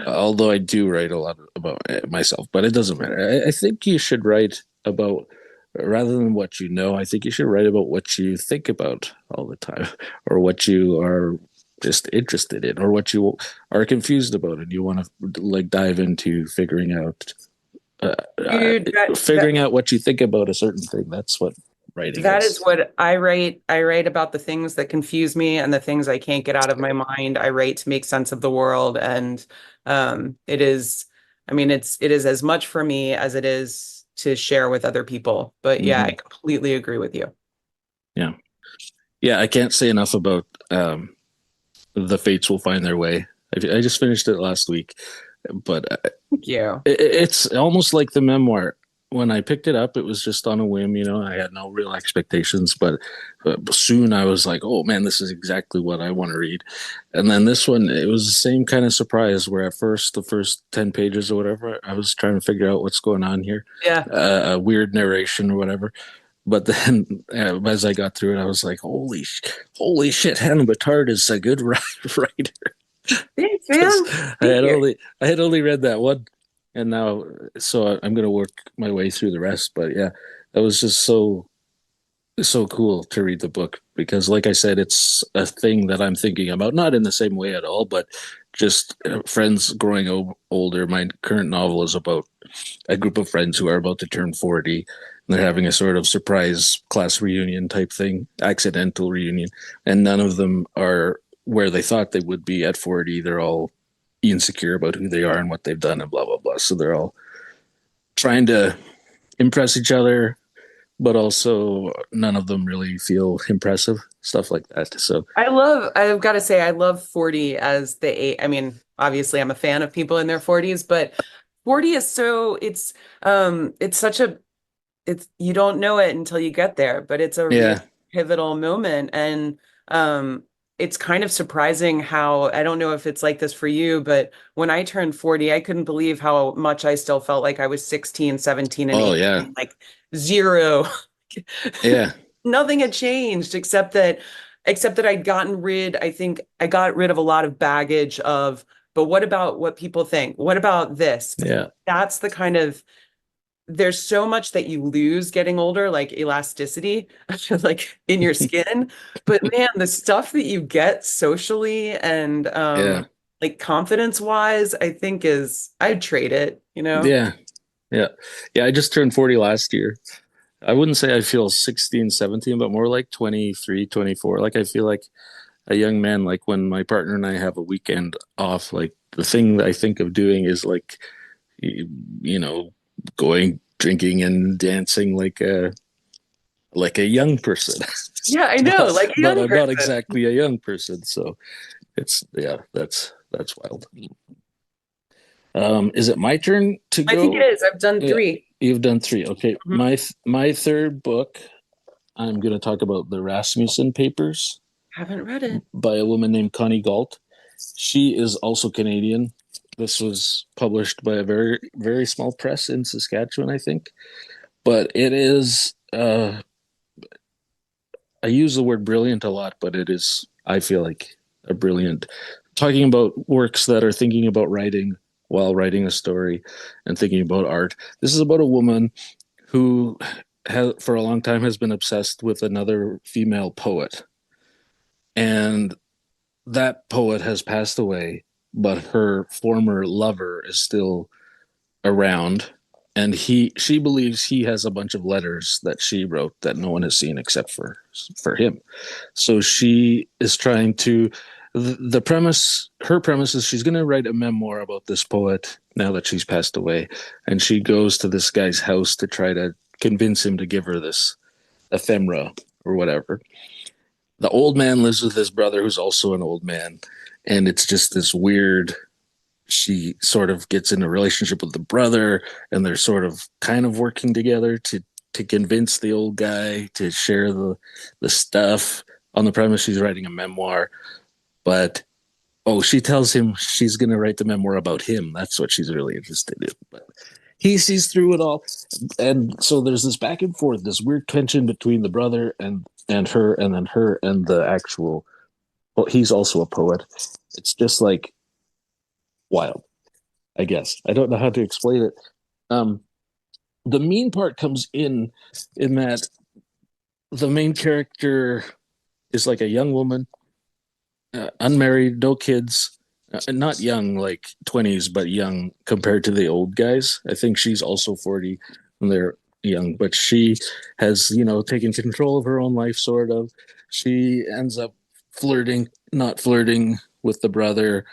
Although I do write a lot about myself, but it doesn't matter. I think you should write about, rather than what you know, I think you should write about what you think about all the time, or what you are just interested in, or what you are confused about, and you want to like dive into uh, uh, Dude, figuring out what you think about a certain thing. That's what writing that is is. what I write. I write about the things that confuse me and the things I can't get out of my mind. I write to make sense of the world. And it is, I mean, it is as much for me as it is to share with other people. But yeah, I Hmm. completely agree with you. Yeah, yeah. I can't say enough about the fates will find their way. I just finished it last week, but Thank you. it's almost like the memoir. When I picked it up, it was just on a whim. I had no real expectations, but soon I was like, "Oh man, this is exactly what I want to read." And then this one, it was the same kind of surprise. Where at first, the first 10 pages or whatever, I was trying to figure out what's going on here, Yeah. a weird narration or whatever. But then, as I got through it, I was like, holy shit, Hannah Pittard is a good writer." Thanks, Because man. Thank you. I had only read that one, and now so I'm gonna work my way through the rest. But yeah, that was just so cool to read the book because, like I said, it's a thing that I'm thinking about, not in the same way at all, but just friends growing older. My current novel is about a group of friends who are about to turn 40. And they're having a sort of surprise class reunion type thing, accidental reunion, and none of them are where they thought they would be at 40. They're all insecure about who they are and what they've done and blah blah blah. So they're all trying to impress each other, but also none of them really feel impressive, stuff like that. So I've got to say, I love 40 as the age. I mean, obviously I'm a fan of people in their 40s, but 40 is it's such a, you don't know it until you get there, but it's a real yeah. pivotal moment. And um, it's kind of surprising how, I don't know if it's like this for you, but when I turned 40, I couldn't believe how much I still felt like I was 16, 17, and Oh yeah. 18, like zero. Yeah. Nothing had changed except that I think I got rid of a lot of baggage of, but what about what people think? What about this? Yeah. That's the kind of, there's so much that you lose getting older, like elasticity, like in your skin. But man, the stuff that you get socially and Yeah. like confidence wise, I think I'd trade it, you know? Yeah. Yeah. Yeah. I just turned 40 last year. I wouldn't say I feel 16, 17, but more like 23, 24. Like I feel like a young man, like when my partner and I have a weekend off, like the thing that I think of doing is like, you know, going drinking and dancing like a young person. Yeah, I know, but like a but young I'm not person. exactly a young person. So it's yeah, that's wild. Is it my turn to I think it go? is. I've done Yeah, three. you've done three. Okay, Mhm. my third book. I'm going to talk about the Rasmussen Papers Haven't read it. by a woman named Connie Galt. She is also Canadian. This was published by a very small press in Saskatchewan, I think. But it is. I use the word brilliant a lot, but it is. I feel like a brilliant. Talking about works that are thinking about writing while writing a story and thinking about art. This is about a woman who has, for a long time, has been obsessed with another female poet, and that poet has passed away, but her former lover is still around, and she believes he has a bunch of letters that she wrote that no one has seen except for him. So she is trying to the premise her premise is she's going to write a memoir about this poet now that she's passed away, and she goes to this guy's house to try to convince him to give her this ephemera. or whatever. The old man lives with his brother, who's also an old man, and it's just this weird. She sort of gets in a relationship with the brother, and they're sort of kind of working together to convince the old guy to share the stuff on the premise she's writing a memoir. But oh, she tells him she's going to write the memoir about him. That's what she's really interested in. But he sees through it all, and so there's this back and forth, this weird tension between the brother and her, and then her and the actual. Well, he's also a poet. It's just like wild. I guess I don't know how to explain it. Um, the mean part comes in that the main character is like a young woman, unmarried, no kids, not young like 20s, but young compared to the old guys. I think she's also 40 and they're young, but she has, taken control of her own life, sort of. She ends up flirting, not flirting with the brother.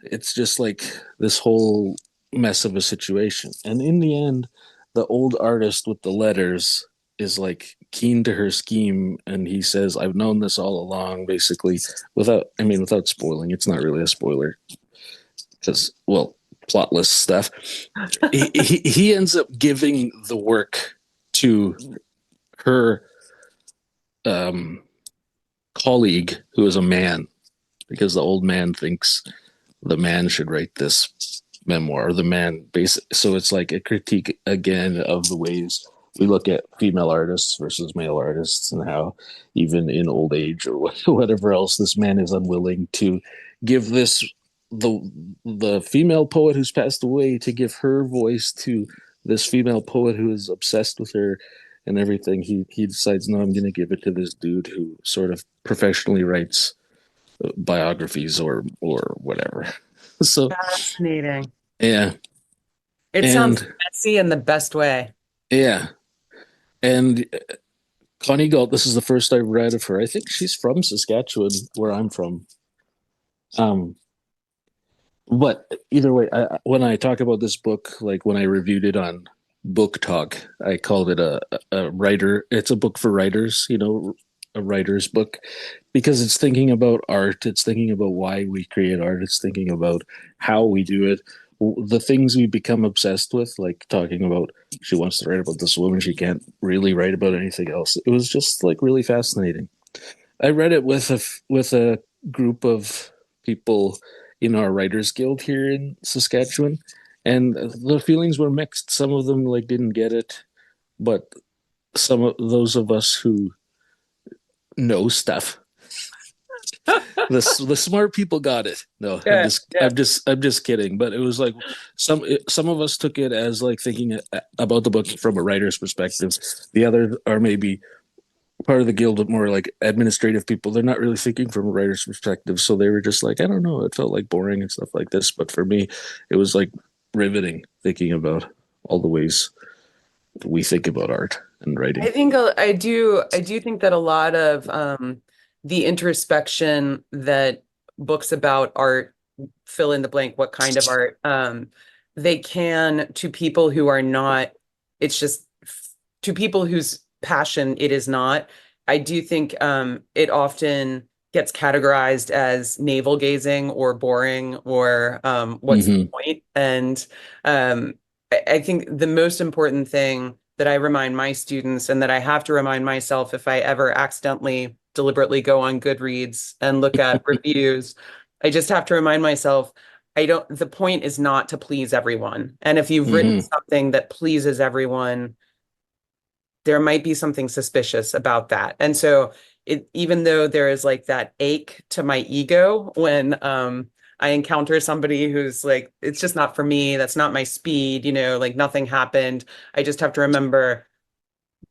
It's just like this whole mess of a situation. And in the end, the old artist with the letters is like keen to her scheme, and he says, I've known this all along, basically, without spoiling. It's not really a spoiler because, well, plotless stuff. He ends up giving the work to her colleague, who is a man, because the old man thinks the man should write this memoir. The man, so it's like a critique again of the ways we look at female artists versus male artists, and how even in old age or whatever else, this man is unwilling to give the female poet who's passed away, to give her voice to this female poet who is obsessed with her and everything. He decides, no, I'm going to give it to this dude who sort of professionally writes biographies or whatever. So Fascinating. yeah, It sounds and messy in the best way. yeah, and Connie Galt. This is the first I've read of her. I think she's from Saskatchewan, where I'm from. Um, but either way, when I talk about this book, like when I reviewed it on Book Talk, I called it a writer. It's a book for writers, a writer's book, because it's thinking about art. It's thinking about why we create art. It's thinking about how we do it, the things we become obsessed with, like talking about she wants to write about this woman. She can't really write about anything else. It was just like really fascinating. I read it with a group of people in our writers guild here in Saskatchewan, and the feelings were mixed. Some of them like didn't get it, but some of those of us who know stuff, the smart people got it. No, I'm Yeah, just yeah. I'm just I'm just kidding. But it was like some of us took it as like thinking about the book from a writer's perspective. The others are maybe part of the guild of more like administrative people. They're not really thinking from a writer's perspective, so they were just like, I don't know, it felt like boring and stuff like this. But for me, it was like riveting, thinking about all the ways we think about art and writing. I do think that a lot of the introspection that books about art, fill in the blank, what kind of art, they can, to people who are not, it's just to people whose passion it is not. I do think it often gets categorized as navel gazing or boring or what's the Mm-hmm. point? And I think the most important thing that I remind my students and that I have to remind myself if I ever accidentally, deliberately go on Goodreads and look at reviews, I just have to remind myself the point is not to please everyone. And if you've written Mm-hmm. something that pleases everyone, there might be something suspicious about that. And so even though there is like that ache to my ego when I encounter somebody who's like, it's just not for me, that's not my speed, like nothing happened. I just have to remember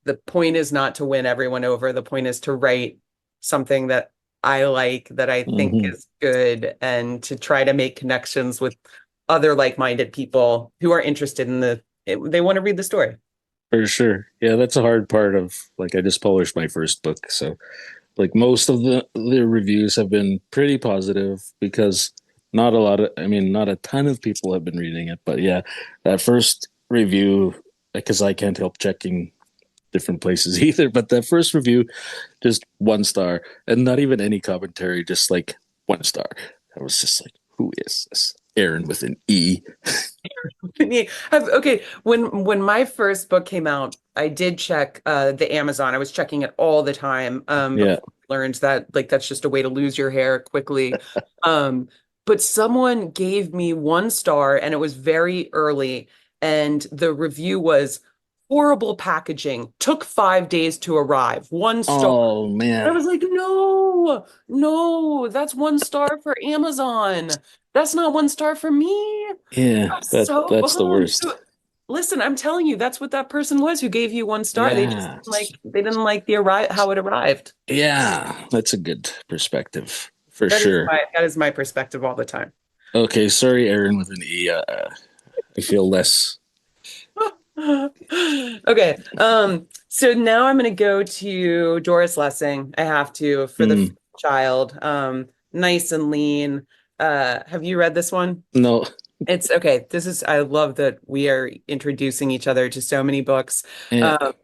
the point is not to win everyone over. The point is to write something that I like, that I think Mm-hmm. is good, and to try to make connections with other like-minded people who are interested in they want to read the story. For sure. Yeah, that's a hard part of like I just published my first book, so like most of the reviews have been pretty positive because not a ton of people have been reading it, but yeah, that first review, because I can't help checking different places either. But the first review, just 1 star, and not even any commentary, just like 1 star. I was just like, who is this? Aaron with an E. Okay, when my first book came out, I did check the Amazon. I was checking it all the time Yeah. before I learned that like that's just a way to lose your hair quickly. Um, but someone gave me 1 star and it was very early, and the review was horrible packaging, took 5 days to arrive, 1 star. Oh I man. was like, no, no, that's 1 star for Amazon. That's not 1 star for me. Yeah, I'm so that's the bummed. worst. Listen, I'm telling you, that's what that person was who gave you 1 star. They just Yeah. they didn't like the arrive how it arrived. Yeah, that's a good perspective for sure. That is my perspective all the time. Okay, sorry, Aaron with an E. I feel less. Okay. So now I'm gonna go to Doris Lessing. I have to for the Mm, child. Nice and lean. Have you read this one? no. It's okay. I love that we are introducing each other to so many books. Yeah. Um,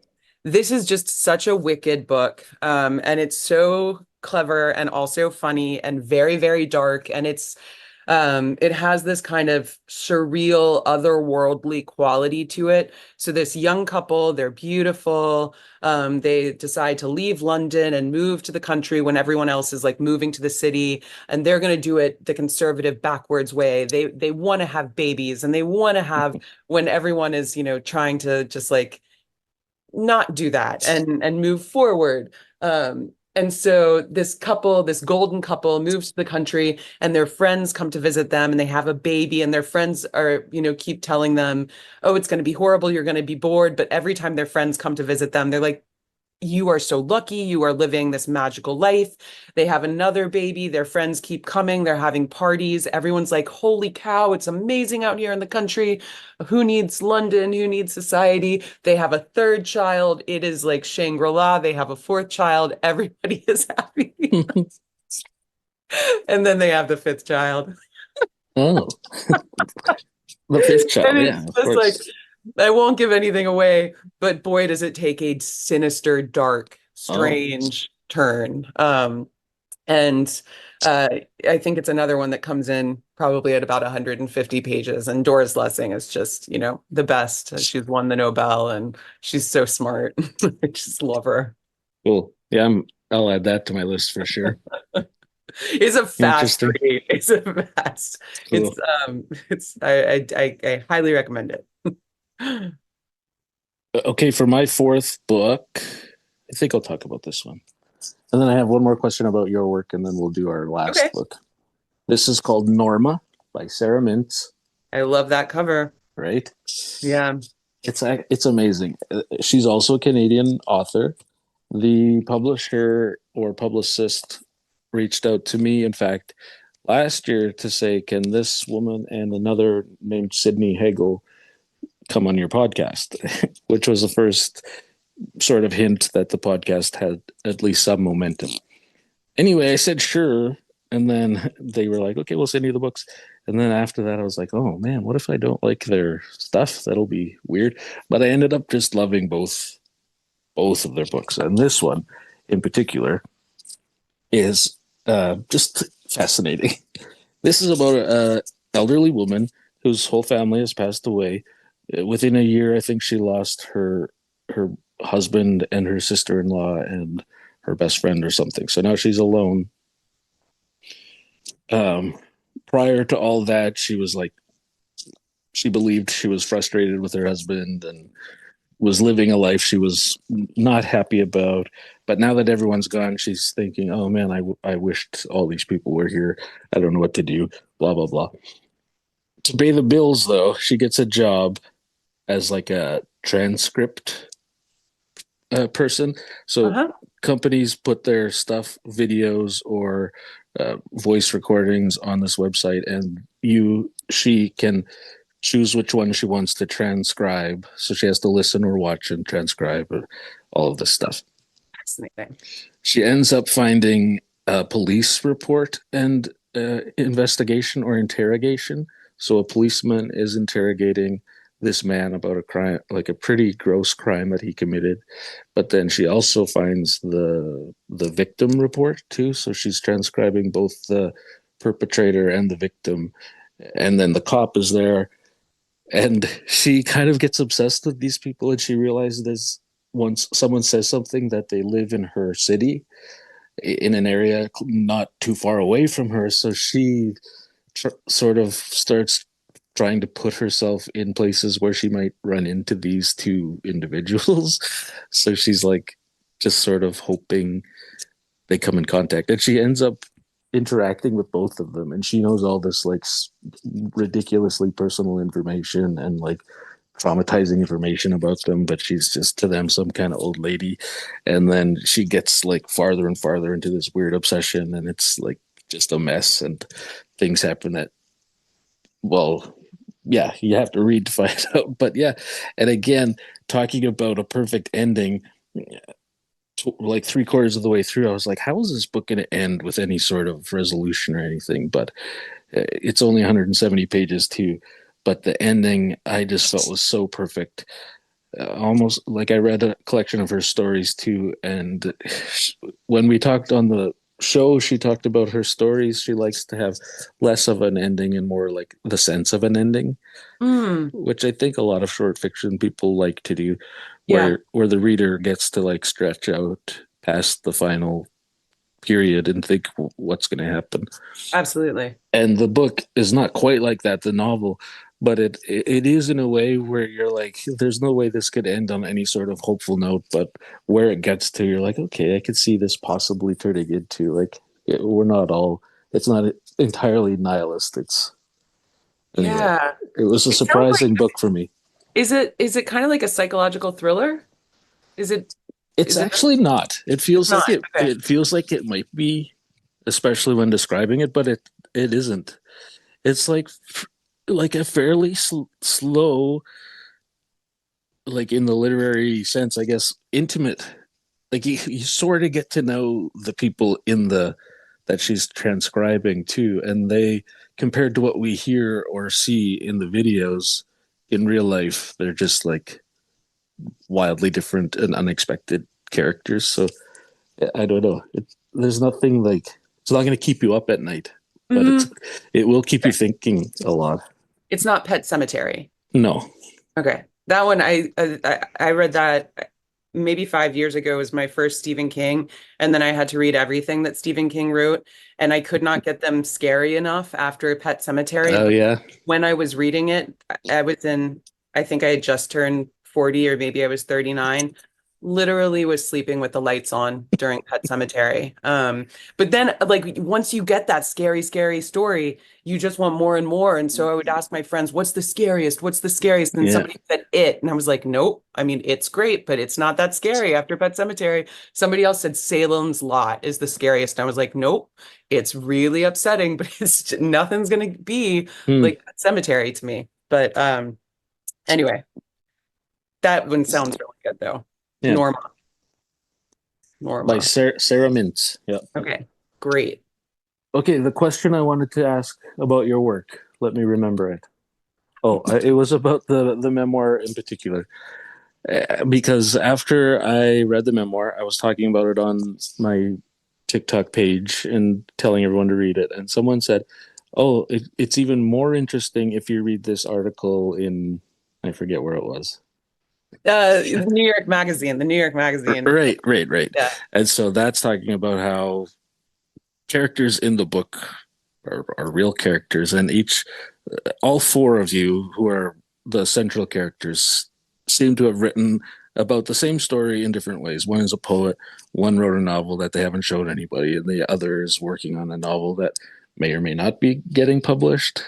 this is just such a wicked book. And it's so clever and also funny and very, very dark. And it has this kind of surreal, otherworldly quality to it. So this young couple, they're beautiful. They decide to leave London and move to the country when everyone else is like moving to the city, and they're going to do it the conservative backwards way. They want to have babies, and they want to have when everyone is, trying to just like not do that and move forward. And so this golden couple, moves to the country, and their friends come to visit them, and they have a baby, and their friends are, keep telling them, "Oh, it's going to be horrible. You're going to be bored." But every time their friends come to visit them, they're like, "You are so lucky. You are living this magical life." They have another baby. Their friends keep coming. They're having parties. Everyone's like, "Holy cow, it's amazing out here in the country. Who needs London? Who needs society?" They have a third child. It is like Shangri-La. They have a fourth child. Everybody is happy. And then they have the fifth child. Oh, the fifth And child. Yeah, it's of just like, course. I won't give anything away, but boy, does it take a sinister, dark, Oh, strange turn. And uh, I think it's another one that comes in probably at about 150 pages. And Doris Lessing is just, the best. She's won the Nobel and she's so smart. I just love her. cool. Yeah, I'll add that to my list for sure. It's a fast Interesting. read. It's a fast. Cool. I highly recommend it. Okay, for my fourth book, I think I'll talk about this one. And then I have one more question about your work, and then we'll do our last Okay. book. This is called Norma by Sarah Mintz, I love that cover. right? Yeah. It's amazing. She's also a Canadian author. The publisher or publicist reached out to me, in fact, last year to say, can this woman and another named Sydney Hagel come on your podcast? Which was the first sort of hint that the podcast had at least some momentum. Anyway, I said sure. And then they were like, okay, we'll send you the books. And then after that, I was like, oh man, what if I don't like their stuff? That'll be weird. But I ended up just loving both of their books. And this one in particular is just fascinating. This is about an elderly woman whose whole family has passed away. Within a year, I think she lost her husband and her sister-in-law and her best friend or something. So now she's alone. Um, Prior to all that, she was like, she believed she was frustrated with her husband and was living a life she was not happy about. But now that everyone's gone, she's thinking, oh man, I wished all these people were here. I don't know what to do, blah, blah, blah. To pay the bills, though, she gets a job as like a transcript person. So Uh-huh. companies put their stuff, videos or voice recordings on this website, and she can choose which one she wants to transcribe. So she has to listen or watch and transcribe all of this stuff. Fascinating. She ends up finding a police report and investigation or interrogation. So a policeman is interrogating this man about a crime, like a pretty gross crime that he committed. But then she also finds the victim report too, so she's transcribing both the perpetrator and the victim. And then the cop is there, and she kind of gets obsessed with these people, and she realizes once someone says something that they live in her city, in an area not too far away from her, so she sort of starts trying to put herself in places where she might run into these two individuals. So she's like just sort of hoping they come in contact, and she ends up interacting with both of them, and she knows all this like ridiculously personal information and like traumatizing information about them, but she's just to them some kind of old lady. And then she gets like farther and farther into this weird obsession, and it's like just a mess, and things happen that, well, yeah, you have to read to find out. But yeah, and again, talking about a perfect ending, like three-quarters of the way through, I was like, how is this book going to end with any sort of resolution or anything? But it's only 170 pages too. But the ending, I just felt was so perfect. Almost like I read a collection of her stories too. And when we talked on the show, she talked about her stories. She likes to have less of an ending and more like the sense of an ending, Mm, which I think a lot of short fiction people like to do, yeah, where the reader gets to like stretch out past the final period and think what's going to happen. absolutely. And the book is not quite like that, the novel, but it is in a way where you're like, there's no way this could end on any sort of hopeful note. But where it gets to, you're like, okay, I could see this possibly turning into like, we're not all, it's not entirely nihilist. It's anyway, Yeah. it was a It sounds like, surprising book for me. is it kind of like a psychological thriller? Is it It's is it actually not. It it's feels like not. Okay. it feels like it might be, especially when describing it, but it isn't. It's like a fairly slow, like in the literary sense, I guess, intimate. Like you sort of get to know the people in the that she's transcribing too, and they, compared to what we hear or see in the videos in real life, they're just like wildly different and unexpected characters. So I don't know. There's nothing like, it's not going to keep you up at night, but Mm, it will keep you okay. thinking a lot. It's not Pet Cemetery. No. Okay. That one I read that maybe 5 years ago was my first Stephen King, and then I had to read everything that Stephen King wrote, and I could not get them scary enough after Pet Cemetery. Oh But yeah. when I was reading it, I was in, I think I had just turned 40 or maybe I was 39. Literally was sleeping with the lights on during Pet Cemetery. But then like once you get that scary, scary story, you just want more and more. And so I would ask my friends, what's the scariest? What's the scariest? And Yeah. somebody said it. And I was like, nope. I mean, it's great, but it's not that scary after Pet Cemetery. Somebody else said Salem's Lot is the scariest. And I was like, nope, it's really upsetting, but it's nothing's gonna be Hmm. like Pet Cemetery to me. But anyway, that one sounds really good though. Yeah. Norma. By Norma. Sarah Mintz. Yeah. Okay, great. Okay. The question I wanted to ask about your work. Let me remember it. Oh, it was about the memoir in particular. Because after I read the memoir, I was talking about it on my TikTok page and telling everyone to read it. And someone said, "Oh, it's even more interesting if you read this article in, I forget where it was." The New York Magazine, the New York Magazine. Right, right, right. Yeah. And so that's talking about how characters in the book are real characters, and all four of you who are the central characters seem to have written about the same story in different ways. One is a poet, one wrote a novel that they haven't showed anybody, and the other is working on a novel that may or may not be getting published.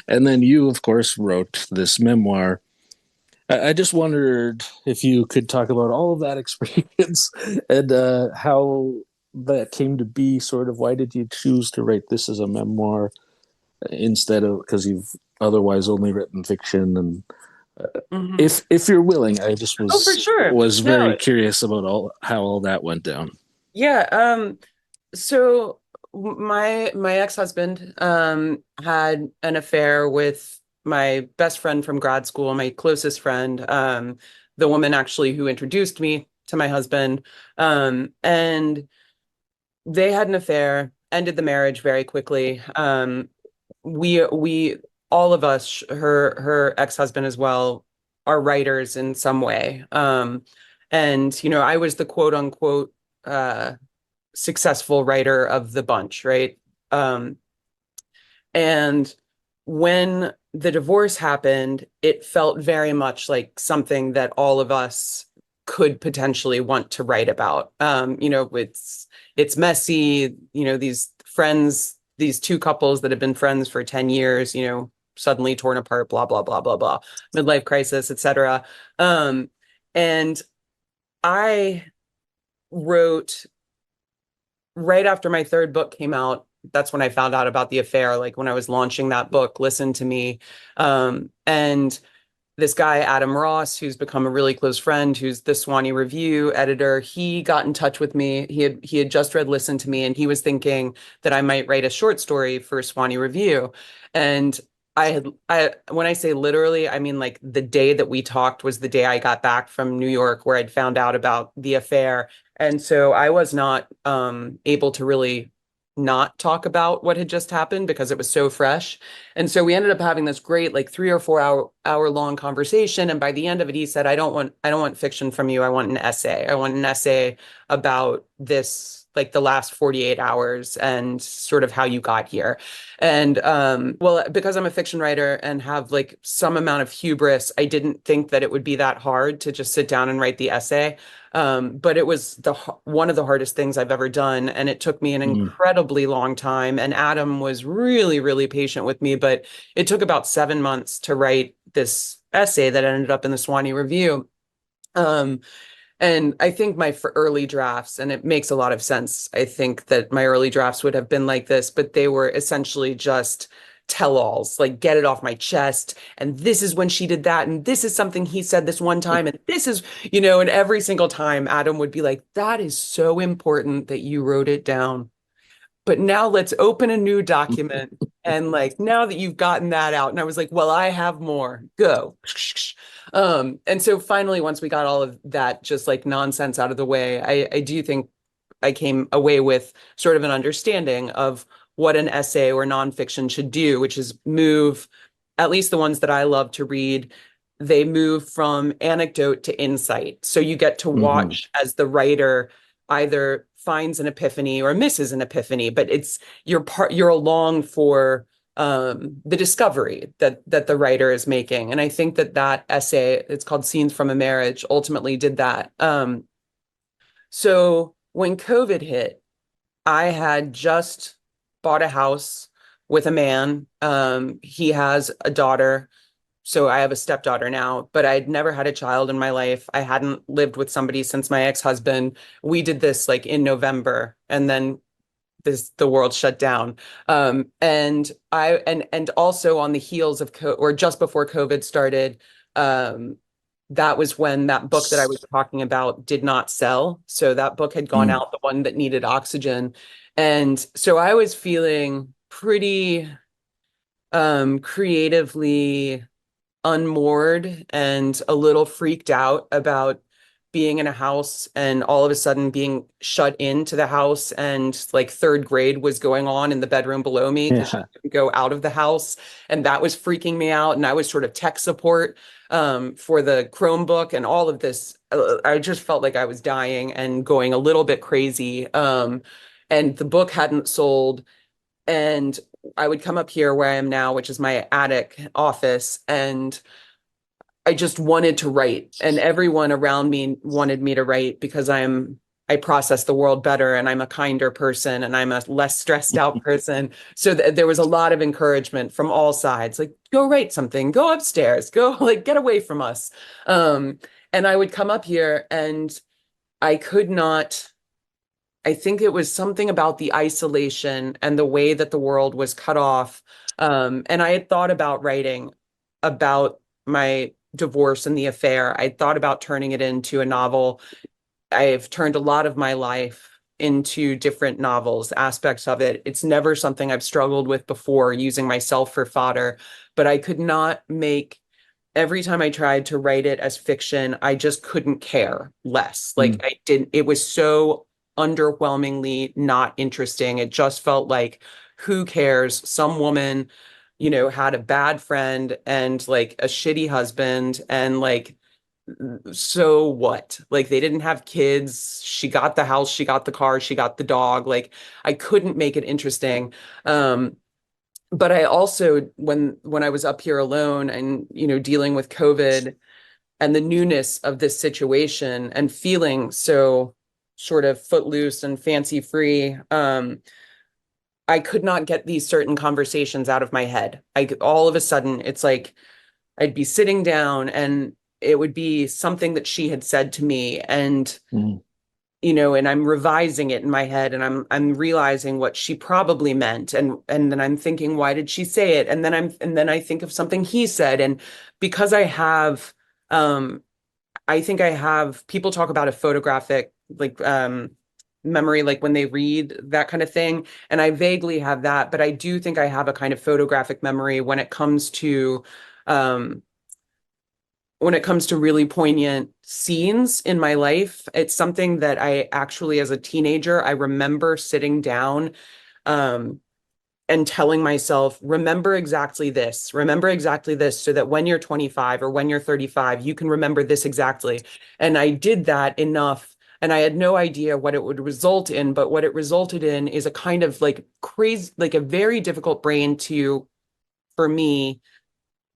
And then you, of course, wrote this memoir. I just wondered if you could talk about all of that experience and how that came to be. Sort of, why did you choose to write this as a memoir instead of, because you've otherwise only written fiction? And Mhm. if you're willing, I just Oh, for sure. was very No, curious about all how all that went down. yeah. So my ex-husband had an affair with my best friend from grad school, my closest friend, the woman actually who introduced me to my husband. And they had an affair, ended the marriage very quickly. We all of us, her ex-husband as well, are writers in some way. And I was the quote unquote successful writer of the bunch, right? Um, and when the divorce happened, it felt very much like something that all of us could potentially want to write about. It's messy, these friends, these two couples that have been friends for 10 years, suddenly torn apart, blah, blah, blah, blah, blah, midlife crisis, etc. And I wrote right after my third book came out. That's when I found out about the affair, like when I was launching that book, Listen to Me. And this guy, Adam Ross, who's become a really close friend, who's the Swanee Review editor, he got in touch with me. He had just read Listen to Me, and he was thinking that I might write a short story for Swanee Review. And I when I say literally, I mean like the day that we talked was the day I got back from New York, where I'd found out about the affair. And so I was not able to really not talk about what had just happened because it was so fresh. And so we ended up having this great like 3 or 4 hour long conversation. And by the end of it, he said, I don't want fiction from you. I want an essay. I want an essay about this, like the last 48 hours and sort of how you got here. And well, because I'm a fiction writer and have like some amount of hubris, I didn't think that it would be that hard to just sit down and write the essay. But it was one of the hardest things I've ever done, and it took me an Mm. incredibly long time. And Adam was really, really patient with me, but it took about 7 months to write this essay that ended up in the Swanee Review. Um, and I think my early drafts, and it makes a lot of sense. I think that my early drafts would have been like this, but they were essentially just tell-alls, like get it off my chest. And this is when she did that. And this is something he said this one time. And this is, and every single time Adam would be like, that is so important that you wrote it down. But now let's open a new document. And like, now that you've gotten that out, and I was like, well, I have more. Go. And so finally, once we got all of that just like nonsense out of the way, I do think I came away with sort of an understanding of what an essay or nonfiction should do, which is move, at least the ones that I love to read, they move from anecdote to insight. So you get to Mhm. watch as the writer either finds an epiphany or misses an epiphany, but you're along for the discovery that the writer is making. And I think that essay, it's called Scenes from a Marriage, ultimately did that. So when COVID hit, I had just bought a house with a man. He has a daughter. So I have a stepdaughter now, but I'd never had a child in my life. I hadn't lived with somebody since my ex-husband. We did this like in November, and then the world shut down. And also on the heels of or just before COVID started, that was when that book that I was talking about did not sell. So that book had gone Mm. out, the one that needed oxygen. And so I was feeling pretty creatively unmoored and a little freaked out about being in a house and all of a sudden being shut into the house, and like third grade was going on in the bedroom below me because she Yeah. couldn't go out of the house, and that was freaking me out. And I was sort of tech support for the Chromebook and all of this. I just felt like I was dying and going a little bit crazy. And the book hadn't sold, and I would come up here where I am now, which is my attic office, and I just wanted to write. And everyone around me wanted me to write because I process the world better, and I'm a kinder person, and I'm a less stressed out person. So there was a lot of encouragement from all sides, like go write something, go upstairs, go like get away from us. Um, and I would come up here and I could not. I think it was something about the isolation and the way that the world was cut off. And I had thought about writing about my divorce and the affair. I thought about turning it into a novel. I've turned a lot of my life into different novels, aspects of it. It's never something I've struggled with before, using myself for fodder, but I could not make every time I tried to write it as fiction, I just couldn't care less. Like Mm. I didn't, it was so underwhelmingly not interesting. It just felt like, who cares? Some woman, had a bad friend and like a shitty husband and like, so what? Like they didn't have kids. She got the house, she got the car, she got the dog. Like I couldn't make it interesting. But I also, when I was up here alone and dealing with COVID and the newness of this situation and feeling so sort of footloose and fancy free, I could not get these certain conversations out of my head. All of a sudden, it's like I'd be sitting down and it would be something that she had said to me, and Mm. and I'm revising it in my head and I'm realizing what she probably meant, and then I'm thinking, why did she say it? And then I think of something he said, and because um I think I have, people talk about a photographic like memory, like when they read that kind of thing, and I vaguely have that, but I do think I have a kind of photographic memory um when it comes to really poignant scenes in my life. It's something that I actually, as a teenager, I remember sitting down um, and telling myself, remember exactly this, so that when you're 25 or when you're 35, you can remember this exactly. And I did that enough. And I had no idea what it would result in, but what it resulted in is a kind of like crazy, like a very difficult brain for me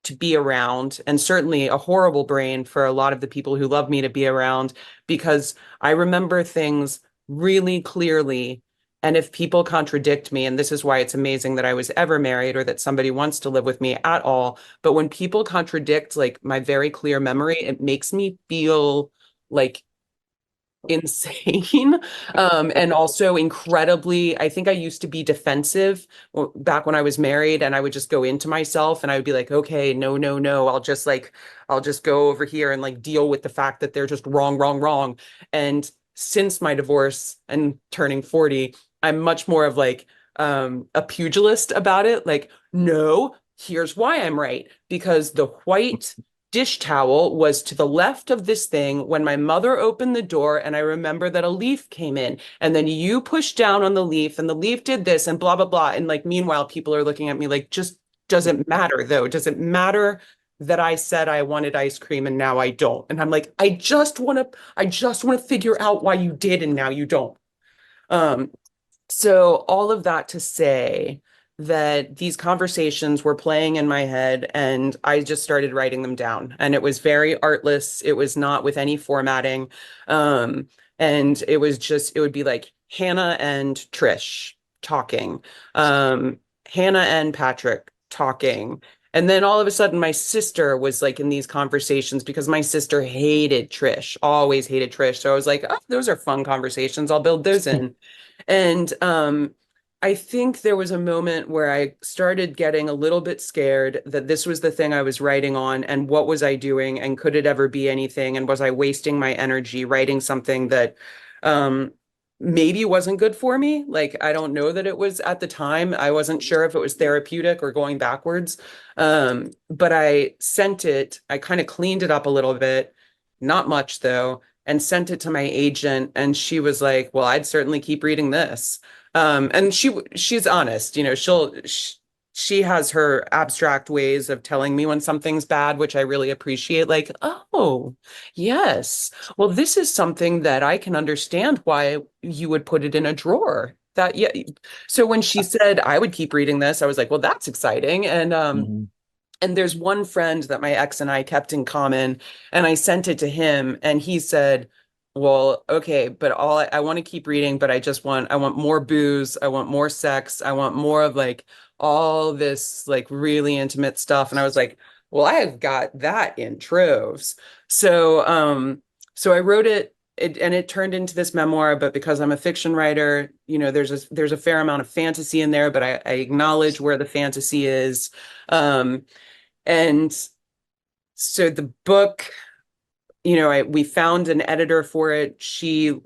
to be around, and certainly a horrible brain for a lot of the people who love me to be around, because I remember things really clearly. And if people contradict me, and this is why it's amazing that I was ever married or that somebody wants to live with me at all, but when people contradict like my very clear memory, it makes me feel like insane. And also incredibly, I think I used to be defensive back when I was married, and I would just go into myself and I would be like, okay, no, no, no, I'll just go over here and like deal with the fact that they're just wrong, wrong, wrong. And since my divorce and turning 40, I'm much more of like a pugilist about it. Like, no, here's why I'm right. Because the white dish towel was to the left of this thing when my mother opened the door, and I remember that a leaf came in, and then you pushed down on the leaf and the leaf did this and blah blah blah, and like meanwhile people are looking at me like, just doesn't matter though, does it matter that I said I wanted ice cream and now I don't? And I'm like, I just want to figure out why you did and now you don't. um so all of that to say that these conversations were playing in my head, and I just started writing them down. And it was very artless. It was not with any formatting. Um, and it would be like Hannah and Trish talking, Hannah and Patrick talking. And then all of a sudden, my sister was like in these conversations, because my sister hated Trish, always hated Trish. So I was like, oh, those are fun conversations. I'll build those in. And I think there was a moment where I started getting a little bit scared that this was the thing I was writing on, and what was I doing, and could it ever be anything? And was I wasting my energy writing something that um, maybe wasn't good for me? Like, I don't know that it was at the time. I wasn't sure if it was therapeutic or going backwards. But I kind of cleaned it up a little bit, not much though, and sent it to my agent, and she was like, well, I'd certainly keep reading this. And she's honest, she has her abstract ways of telling me when something's bad, which I really appreciate. Like, oh, yes, well, this is something that I can understand why you would put it in a drawer. That, yeah. So when she said I would keep reading this, I was like, well, that's exciting. Mhm. And there's one friend that my ex and I kept in common, and I sent it to him, and he said, well, okay, but I want to keep reading, but I want more booze, I want more sex, I want more of like all this like really intimate stuff. And I was like, well, I have got that in troves. So I wrote and it turned into this memoir, but because I'm a fiction writer, there's a fair amount of fantasy in there, but I acknowledge where the fantasy is. Um, and so the book, we found an editor for it. She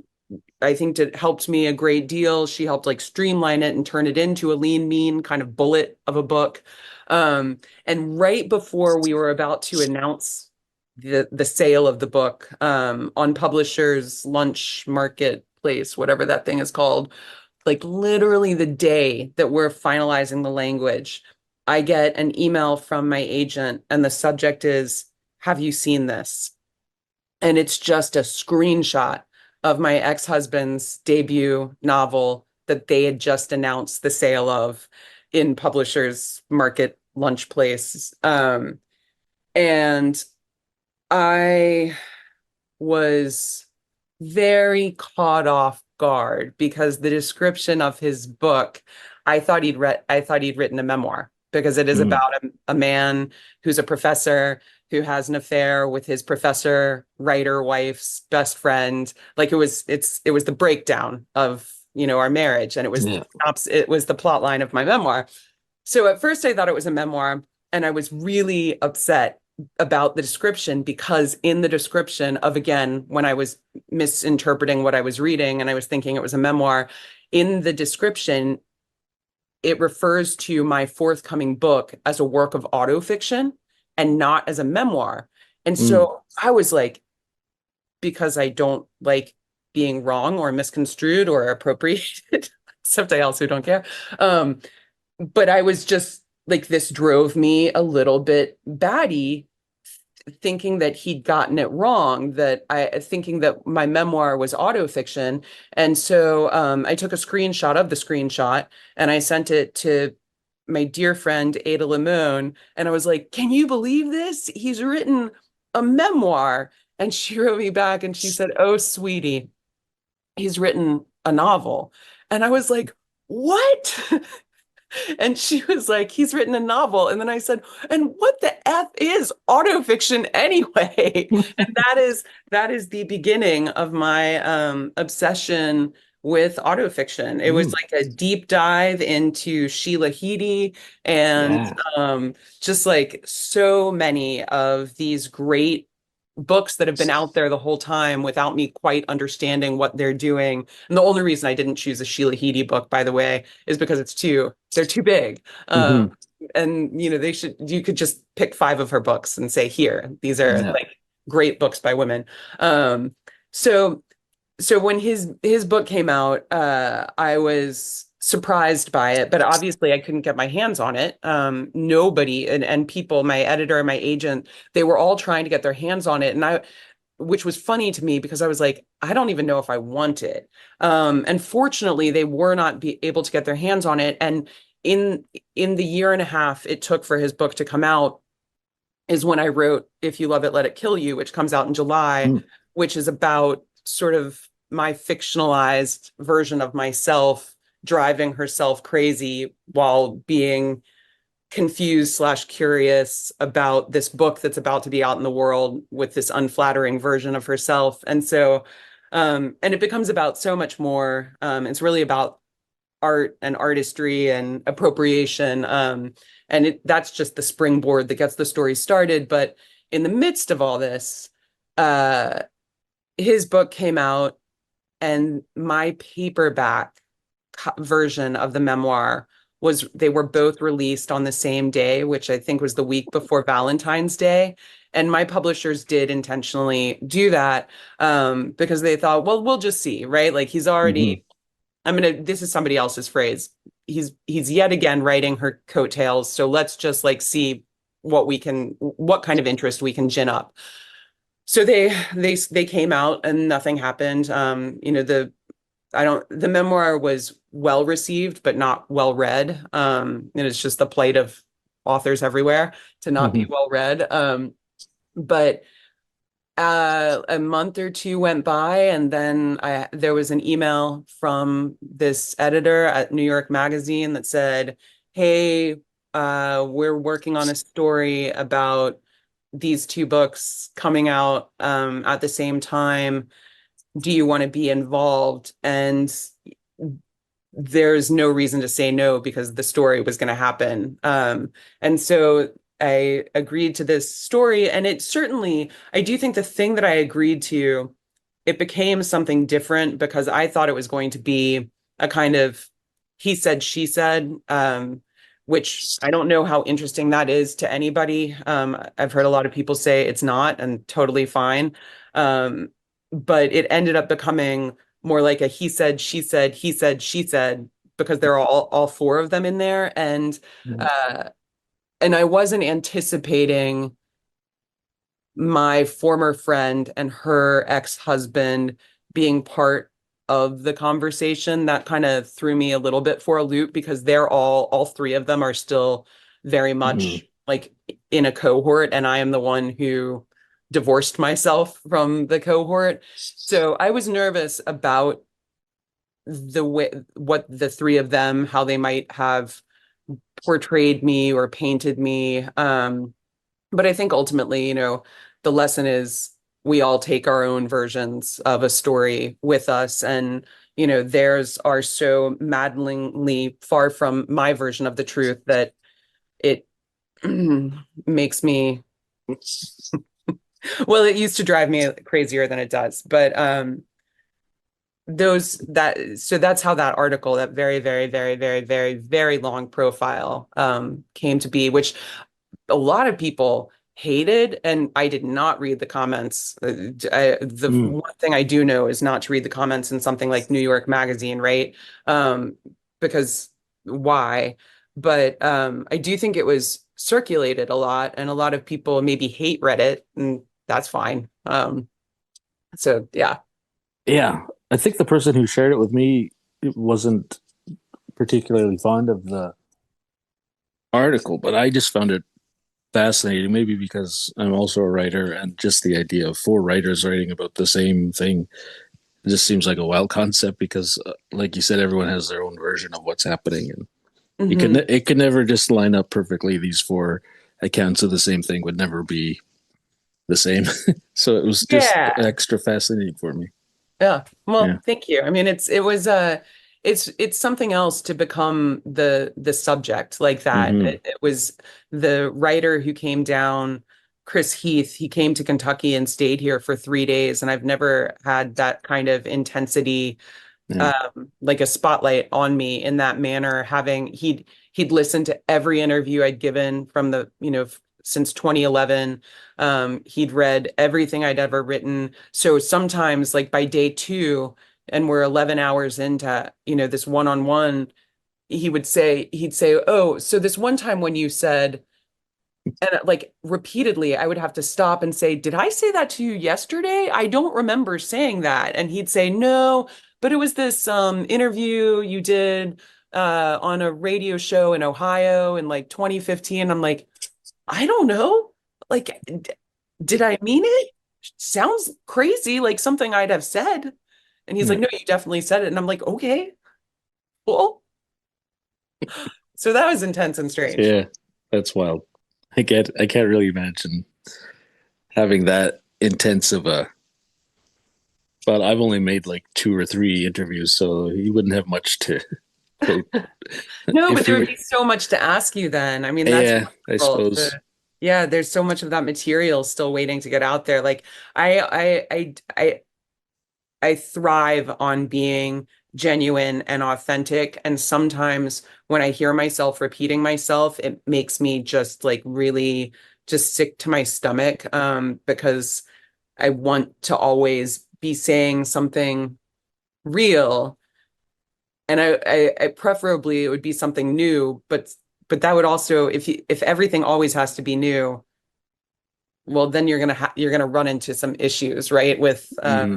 I think it helped me a great deal. She helped like streamline it and turn it into a lean, mean kind of bullet of a book. And right before we were about to announce the sale of the book on Publishers Lunch Marketplace, whatever that thing is called, like literally the day that we're finalizing the language, I get an email from my agent, and the subject is, "Have you seen this?" And it's just a screenshot of my ex-husband's debut novel that they had just announced the sale of in Publishers Market Lunch Place. And I was very caught off guard because the description of his book, I thought he'd written a memoir because it is Mm. about a man who's a professor who has an affair with his professor writer wife's best friend. Like it was the breakdown of, our marriage, and Yeah. it was the plot line of my memoir. So at first I thought it was a memoir, and I was really upset about the description because in the description of, again, when I was misinterpreting what I was reading and I was thinking it was a memoir, in the description, it refers to my forthcoming book as a work of autofiction and not as a memoir. And Mm. so I was like, because I don't like being wrong or misconstrued or appropriated, except I also don't care. Um, but I was just like, this drove me a little bit batty, thinking that he'd gotten it wrong, that I thinking that my memoir was autofiction. And so I took a screenshot of the screenshot and I sent it to my dear friend Ada Limon. And I was like, "Can you believe this? He's written a memoir." And she wrote me back and she said, "Oh, sweetie, he's written a novel." And I was like, "What?" And she was like, "He's written a novel." And then I said, "And what the F is autofiction anyway?" And that is the beginning of my obsession with autofiction. It was Mm. like a deep dive into Sheila Heti and Yeah. just like so many of these great books that have been out there the whole time without me quite understanding what they're doing. And the only reason I didn't choose a Sheila Heti book, by the way, is because they're too big. Hmm. And you could just pick five of her books and say, "Here, these are Yeah. like great books by women." Um, so so when his book came out, I was surprised by it, but obviously I couldn't get my hands on it. Nobody and people, my editor, my agent, they were all trying to get their hands on it, and which was funny to me because I was like, I don't even know if I want it. And fortunately, they were not able to get their hands on it. And in in the year and a half it took for his book to come out is when I wrote "If You Love It, Let It Kill You," which comes out in July, Mm. which is about sort of my fictionalized version of myself driving herself crazy while being confused slash curious about this book that's about to be out in the world with this unflattering version of herself. And so, and it becomes about so much more. It's really about art and artistry and appropriation. And that's just the springboard that gets the story started. But in the midst of all this, uh, his book came out, and my paperback version of the memoir they were both released on the same day, which I think was the week before Valentine's Day. And my publishers did intentionally do that because they thought, well, we'll just see, right? Like he's Hmm. already, this is somebody else's phrase. He's yet again writing her coattails. So let's just like see what kind of interest we can gin up. So they came out and nothing happened. The memoir was well received, but not well read. And it's just the plight of authors everywhere to not be Hmm. well read. But a month or two went by, and then there was an email from this editor at New York Magazine that said, "Hey, we're working on a story about these two books coming out at the same time. Do you want to be involved?" And there's no reason to say no because the story was going to happen. And so I agreed to this story. And I do think the thing that I agreed to it became something different because I thought it was going to be a kind of he said, she said, which I don't know how interesting that is to anybody. I've heard a lot of people say it's not, and totally fine. Um, but it ended up becoming more like a he said, she said, he said, she said, because there are all four of them in there. Uh, and I wasn't anticipating my former friend and her ex-husband being part of the conversation. That kind of threw me a little bit for a loop because they're all three of them are still very Mhm. much like in a cohort, and I am the one who divorced myself from the cohort. So I was nervous about the way what the three of them, how they might have portrayed me or painted me. But I think ultimately, the lesson is we all take our own versions of a story with us. And, theirs are so maddeningly far from my version of the truth that it makes me, well, it used to drive me crazier than it does. But so that's how that article, that very, very, very, very, very, very long profile came to be, which a lot of people hated, and I did not read the comments. The Mm. one thing I do know is not to read the comments in something like New York Magazine, right? Um, because why? But I do think it was circulated a lot, and a lot of people maybe hate Reddit, and that's fine. So yeah. Yeah, I think the person who shared it with me wasn't particularly fond of the article, but I just found it fascinating. Maybe because I'm also a writer, and just the idea of four writers writing about the same thing just seems like a wild concept. Because, like you said, everyone has their own version of what's happening, and Hmm. it could never just line up perfectly. These four accounts of the same thing would never be the same. So it was just Yeah. extra fascinating for me. Yeah. Yeah. Well, thank you. I mean, it's something else to become the subject like that. Hmm. It was the writer who came down, Chris Heath. He came to Kentucky and stayed here for 3 days, and I've never had that kind of intensity, Yeah. like a spotlight on me in that manner. Having he'd listened to every interview I'd given from since 2011. He'd read everything I'd ever written. So sometimes, like by day two, and we're 11 hours into, this one-on-one, he'd say, "Oh, so this one time when you said," and like repeatedly, I would have to stop and say, "Did I say that to you yesterday? I don't remember saying that." And he'd say, "No, but it was this interview you did on a radio show in Ohio in like 2015." I'm like, I don't know. Like, did I mean it? Sounds crazy, like something I'd have said. And he's Yeah. like, "No, you definitely said it." And I'm like, "Okay, cool." So that was intense and strange. Yeah. That's wild. I can't really imagine having that intense of a, but I've only made like two or three interviews, so you wouldn't have much to quote. No, but If there would you, be so much to ask you then. I mean, that's yeah, I wonderful. suppose. Yeah, there's so much of that material still waiting to get out there. Like I I I I I thrive on being genuine and authentic. And sometimes when I hear myself repeating myself, it makes me just like really just sick to my stomach, because I want to always be saying something real. And I preferably it would be something new, but that would also, if everything always has to be new, well, then you're gonna run into some issues, right? Hmm.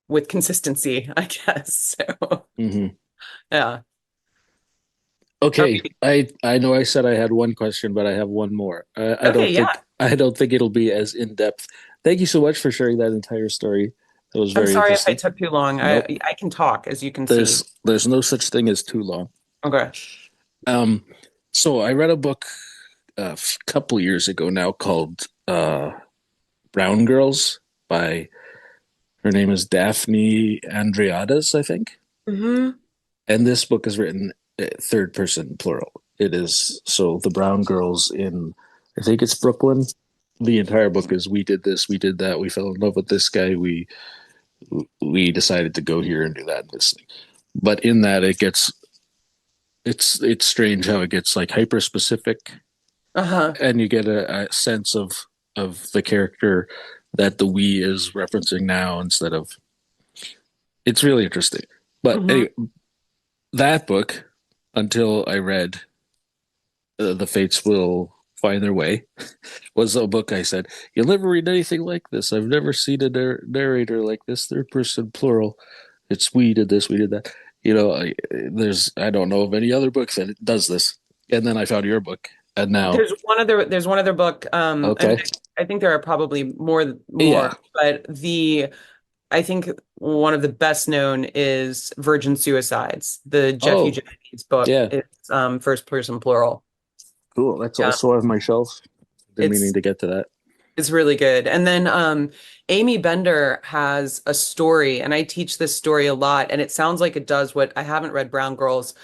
With consistency, I guess. So Hmm. yeah. Okay, Okay. I know I said I had one question, but I have one more. Okay, yeah. I don't think it'll be as in depth. Thank you so much for sharing that entire story. That was I'm very sorry if I interesting. took too long. Nope, I can talk, as you can see. there's no such thing as too long. Okay. Um, so I read a book a couple years ago now called Brown Girls by, her name is Daphne Andreades, I think. Hmm. And this book is written third person plural. It is so the brown girls in, I think it's Brooklyn. The entire book is we did this, we did that, we fell in love with this guy, we we decided to go here and do that and this thing. But in that, it's strange how it gets like hyper specific, Uh-huh. and you get a sense of the character that the we is referencing now instead of. It's really interesting. But Hmm. anyway, that book, until I read The Fates Will Find Their Way, was a book I said, you'll never read anything like this. I've never seen a narrator like this, third person plural. It's we did this, we did that. I don't know of any other book that does this. And then I found your book, and now, There's one other book. I mean, okay, I think there are probably more, yeah, but I think one of the best known is Virgin Suicides, the Jeff oh, Eugenides book. yeah, It's first person plural. cool. That's Yeah, also on my shelf. Been meaning it's to get to that. it's really good. And then Amy Bender has a story, and I teach this story a lot, and it sounds like it does what I haven't read Brown Girls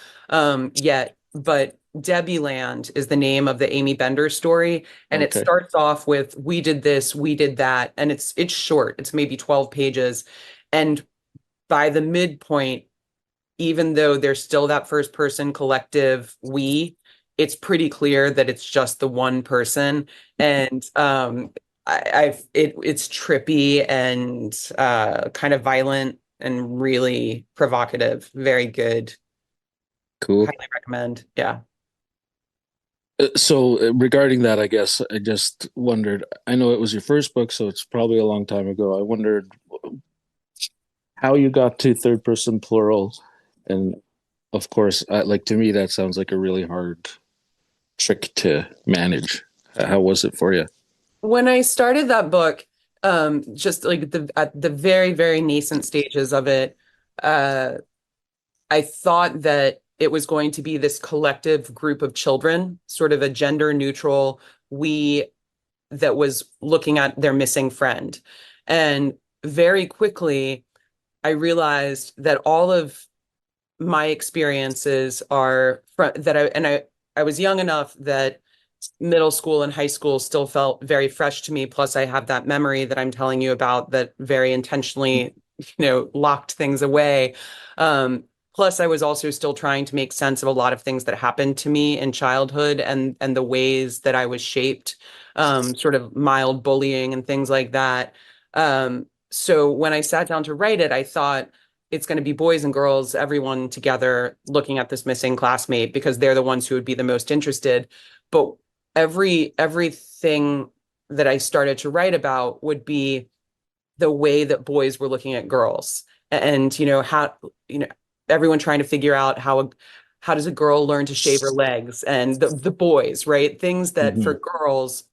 yet, but Debbie Land is the name of the Amy Bender story, and it Okay, starts off with we did this, we did that, and it's short. It's maybe 12 pages. And by the midpoint, even though there's still that first person collective we, it's pretty clear that it's just the one person. And it's trippy and kind of violent and really provocative. Very good. cool. Highly recommend. Yeah. So regarding that, I guess I just wondered. I know it was your first book, so it's probably a long time ago. I wondered how you got to third person plural, and of course, like to me, that sounds like a really hard trick to manage. How was it for you? When I started that book, just like at the very, very nascent stages of it, uh, I thought that it was going to be this collective group of children, sort of a gender neutral we that was looking at their missing friend. And very quickly, I realized that all of my experiences are that I was young enough that middle school and high school still felt very fresh to me. Plus, I have that memory that I'm telling you about that very intentionally, locked things away. Um, Plus, I was also still trying to make sense of a lot of things that happened to me in childhood and the ways that I was shaped, sort of mild bullying and things like that. So when I sat down to write it, I thought it's going to be boys and girls, everyone together looking at this missing classmate because they're the ones who would be the most interested. But everything that I started to write about would be the way that boys were looking at girls and how you know everyone trying to figure out how does a girl learn to shave her legs and the boys, right? Things that for Mm-hmm. girls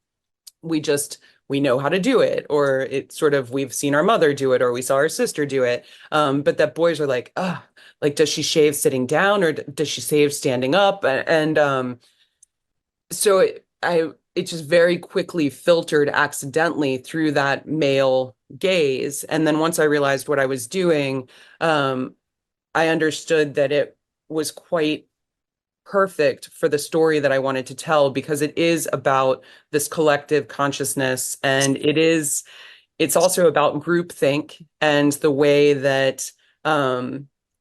we just we know how to do it, or it's sort of we've seen our mother do it or we saw our sister do it, but that boys are like, ah, like does she shave sitting down or does she shave standing up? And so it just very quickly filtered accidentally through that male gaze. And then once I realized what I was doing, um, I understood that it was quite perfect for the story that I wanted to tell because it is about this collective consciousness, and it's also about groupthink and the way that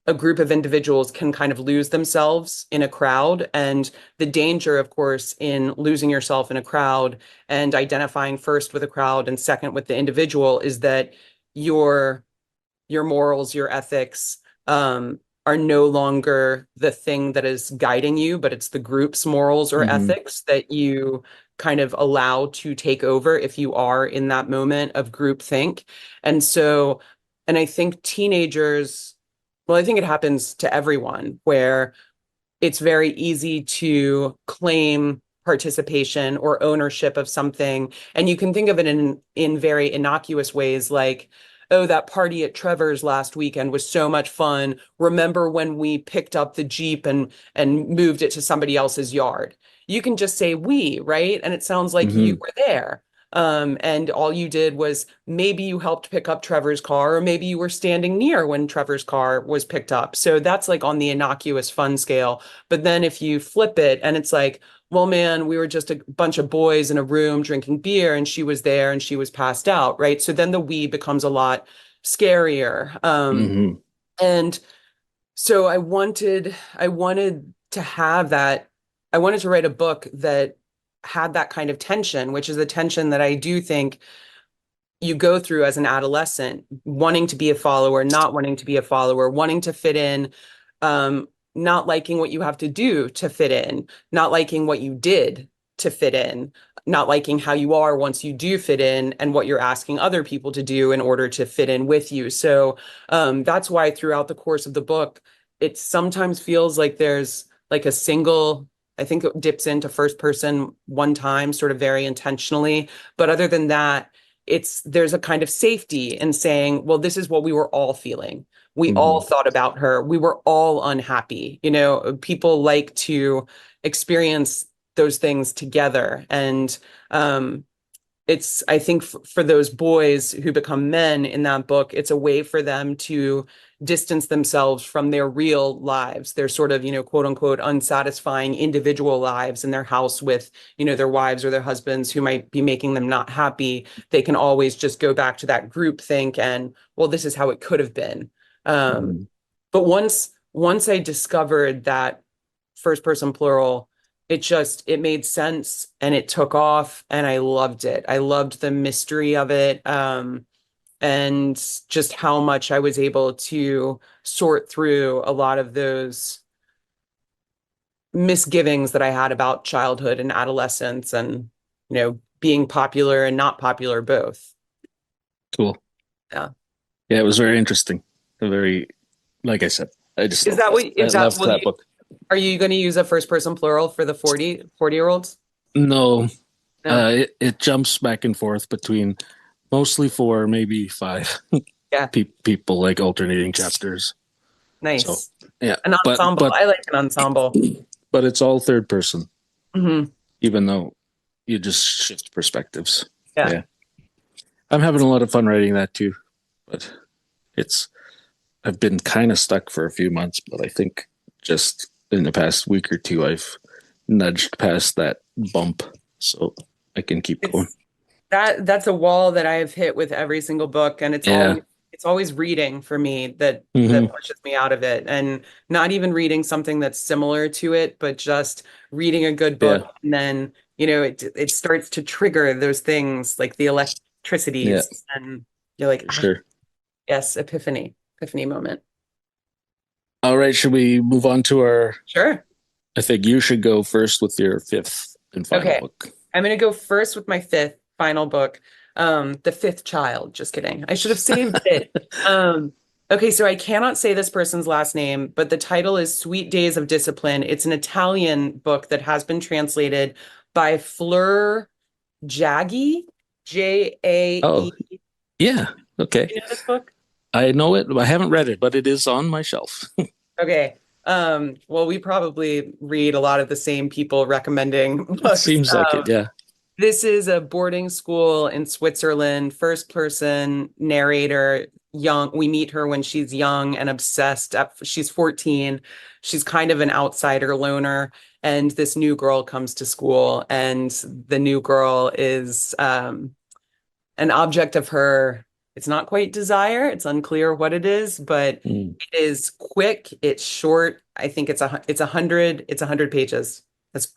a group of individuals can kind of lose themselves in a crowd. And the danger, of course, in losing yourself in a crowd and identifying first with a crowd and second with the individual is that your your morals, your ethics, are no longer the thing that is guiding you, but it's the group's morals or Mm-hmm. ethics that you kind of allow to take over if you are in that moment of group think. And so, and I think teenagers, well, I think it happens to everyone where it's very easy to claim participation or ownership of something. And you can think of it in very innocuous ways like, oh, that party at Trevor's last weekend was so much fun. Remember when we picked up the Jeep and moved it to somebody else's yard? You can just say we, right? And it sounds like you Mm-hmm. were there. And all you did was maybe you helped pick up Trevor's car, or maybe you were standing near when Trevor's car was picked up. So that's like on the innocuous fun scale. But then if you flip it and it's like, well, man, we were just a bunch of boys in a room drinking beer and she was there and she was passed out, right? So then the we becomes a lot scarier. Hmm. And so I wanted to have that. I wanted to write a book that had that kind of tension, which is a tension that I do think you go through as an adolescent, wanting to be a follower, not wanting to be a follower, wanting to fit in, not liking what you have to do to fit in, not liking what you did to fit in, not liking how you are once you do fit in, and what you're asking other people to do in order to fit in with you. So that's why throughout the course of the book, it sometimes feels like there's like a single, I think it dips into first person one time, sort of very intentionally. But other than that, there's a kind of safety in saying, well, this is what we were all feeling. We all Hmm. thought about her. We were all unhappy. People like to experience those things together. And um, I think for those boys who become men in that book, it's a way for them to distance themselves from their real lives, their sort of, quote unquote, unsatisfying individual lives in their house with, their wives or their husbands who might be making them not happy. They can always just go back to that group think and, well, this is how it could have been. Um, Hmm. but once I discovered that first person plural, it made sense and it took off and I loved it. I loved the mystery of it. And just how much I was able to sort through a lot of those misgivings that I had about childhood and adolescence and, being popular and not popular both. Cool. Yeah. Yeah, it was very interesting. Very, like I said, I just Is love that that. what, I is that, loved will that you, book. are you going to use a first person plural for the 40-year-olds? No, No. it jumps back and forth between mostly four, maybe five Yeah. people, like alternating chapters. So Nice. yeah, An ensemble. I like an ensemble. but it's all third person, Hmm. even though you just shift perspectives. Yeah. Yeah, I'm having a lot of fun writing that too. But it's I've been kind of stuck for a few months, but I think just in the past week or two, I've nudged past that bump, so I can keep going. It's that's a wall that I've hit with every single book, and Yeah. it's always reading for me that Hmm. pushes me out of it, and not even reading something that's similar to it, but just reading a good Yeah. book, and then it starts to trigger those things like the Yeah. electricities, and you're like, For ah, sure. yes, epiphany moment. All right. Should we move on to our? Sure. I think you should go first with your fifth and final Okay. book. I'm gonna go first with my fifth final book, The Fifth Child. Just kidding. I should have saved it. Okay, so I cannot say this person's last name, but the title is Sweet Days of Discipline. It's an Italian book that has been translated by Fleur Jaggi, Oh, Jae. yeah. Okay. You know this book? I know it. I haven't read it, but it is on my shelf. Okay. Well, we probably read a lot of the same people recommending It books. seems like it. Yeah. This is a boarding school in Switzerland, first person narrator, young. We meet her when she's young and obsessed. She's 14. She's kind of an outsider loner. And this new girl comes to school, and the new girl is an object of her. It's not quite desire. It's unclear what it is, but Mm. it is quick. It's short. I think it's 100 pages.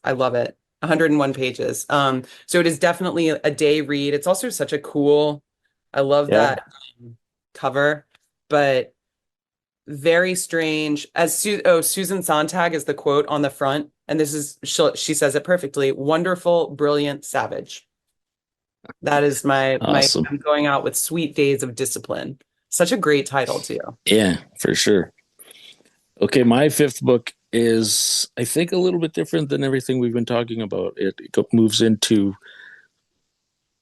I love it. 101 pages. So it is definitely a day read. It's also such a cool, I love Yeah. that cover, but very strange. Susan Sontag is the quote on the front, and she says it perfectly. Wonderful, brilliant, savage. That is Awesome. I'm going out with Sweet Days of Discipline. Such a great title too. Yeah, for sure. Okay, my fifth book is, I think, a little bit different than everything we've been talking about. It moves into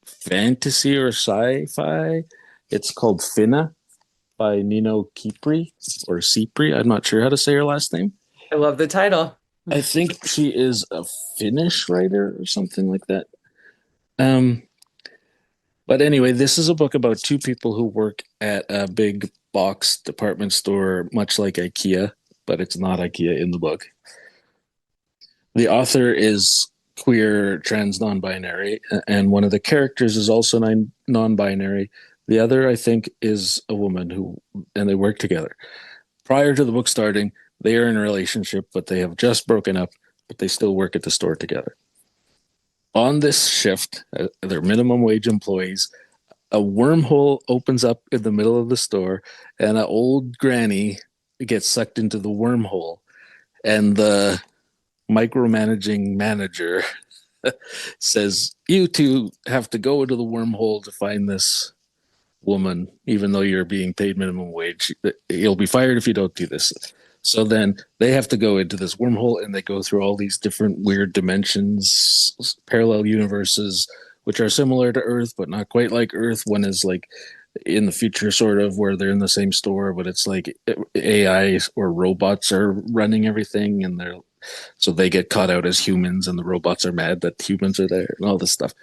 fantasy or sci-fi. It's called Finna by Nino Kipri or Cipri. I'm not sure how to say her last name. I love the title. I think she is a Finnish writer or something like that. Um, but anyway, this is a book about two people who work at a big box department store, much like IKEA, but it's not IKEA in the book. The author is queer, trans, non binary, and one of the characters is also non binary, The other, I think, is a woman who, and they work together. Prior to the book starting, they are in a relationship, but they have just broken up, but they still work at the store together. On this shift, they're minimum wage employees. A wormhole opens up in the middle of the store, and an old granny gets sucked into the wormhole. And the micromanaging manager says, "You two have to go into the wormhole to find this woman, even though you're being paid minimum wage. You'll be fired if you don't do this." So then they have to go into this wormhole and they go through all these different weird dimensions, parallel universes, which are similar to Earth, but not quite like Earth. One is like in the future, sort of, where they're in the same store, but it's like AI or robots are running everything, and they're so they get caught out as humans, and the robots are mad that humans are there, and all this stuff.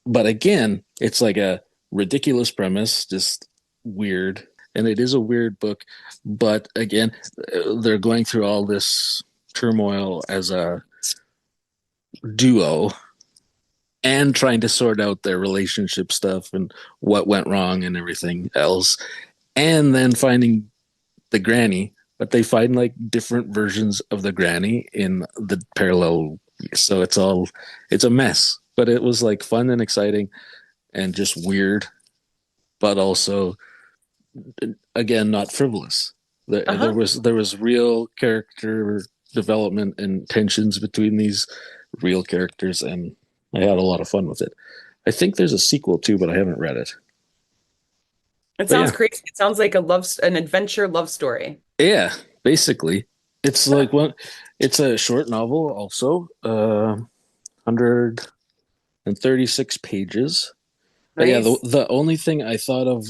But again, it's like a ridiculous premise, just weird. And it is a weird book. But again, they're going through all this turmoil as a duo and trying to sort out their relationship stuff and what went wrong and everything else. And then finding the granny, but they find like different versions of the granny in the parallel. So it's a mess. But it was like fun and exciting and just weird, but also again not frivolous. There was real character development and tensions between these real characters, and I had a lot of fun with it. I think there's a sequel too, but I haven't read it. It But sounds yeah, crazy. It sounds like an adventure love story. yeah, basically, it's like one. It's a short novel, also, 136 pages. But yeah, the Nice. the only thing I thought of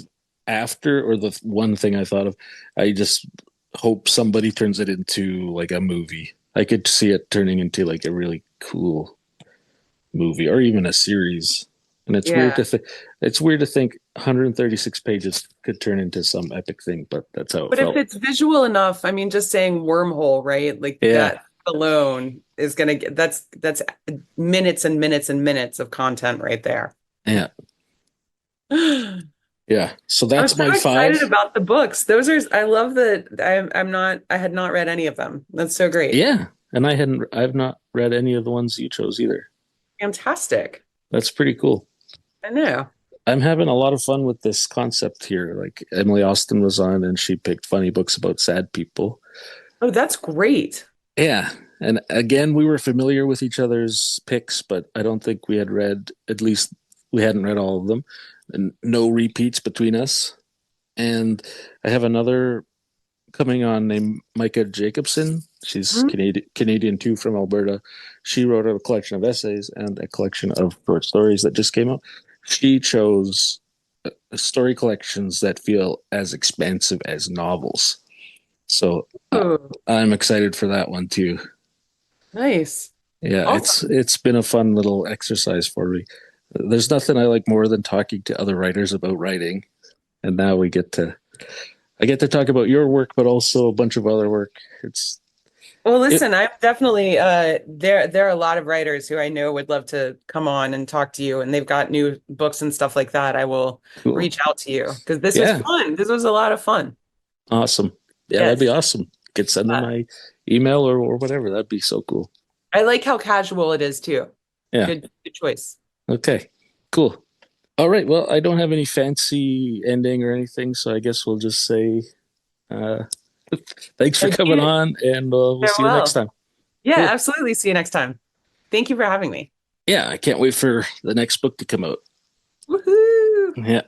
after, or the one thing I thought of, I just hope somebody turns it into like a movie. I could see it turning into like a really cool movie or even a series. And Yeah. it's weird to think 136 pages could turn into some epic thing, but that's how it But if felt. it's visual enough, I mean, just saying wormhole, right? Like Yeah, that alone is gonna get that's minutes and minutes and minutes of content right there. yeah, yeah. So I'm that's so my excited five. about the books. Those are, I love that I had not read any of them. That's so great. Yeah, and I've not read any of the ones you chose either. Fantastic. That's pretty cool. I know. I'm having a lot of fun with this concept here. Like Emily Austin was on and she picked funny books about sad people. Oh, that's great. Yeah. And again, we were familiar with each other's picks, but I don't think we had read, at least we hadn't read all of them, and no repeats between us. And I have another coming on named Micah Jacobson. She's Mhm. Canadian too, from Alberta. She wrote a collection of essays and a collection of short stories that just came out. She chose story collections that feel as expansive as novels. So Oh, I'm excited for that one too. nice. Yeah, it's Awesome. it's been a fun little exercise for me. There's nothing I like more than talking to other writers about writing, and now I get to talk about your work, but also a bunch of other work. Well, It listen, I'm definitely there are a lot of writers who I know would love to come on and talk to you, and they've got new books and stuff like that. I will cool. reach out to you because this was Yeah, fun. This was a lot of fun. awesome. Yeah, that'd be Yes. awesome. You could send them Uh, my email or whatever. That'd be so cool. I like how casual it is too. Yeah. Good choice. Okay. Cool. All right. Well, I don't have any fancy ending or anything, so I guess we'll just say uh, thanks for Thank coming you. on, and we'll see you next Farewell. time. Yeah, Cool. absolutely. See you next time. Thank you for having me. Yeah, I can't wait for the next book to come out. Woohoo! Yeah.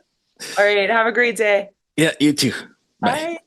All right, have a great day. Yeah, you too. Bye. Bye.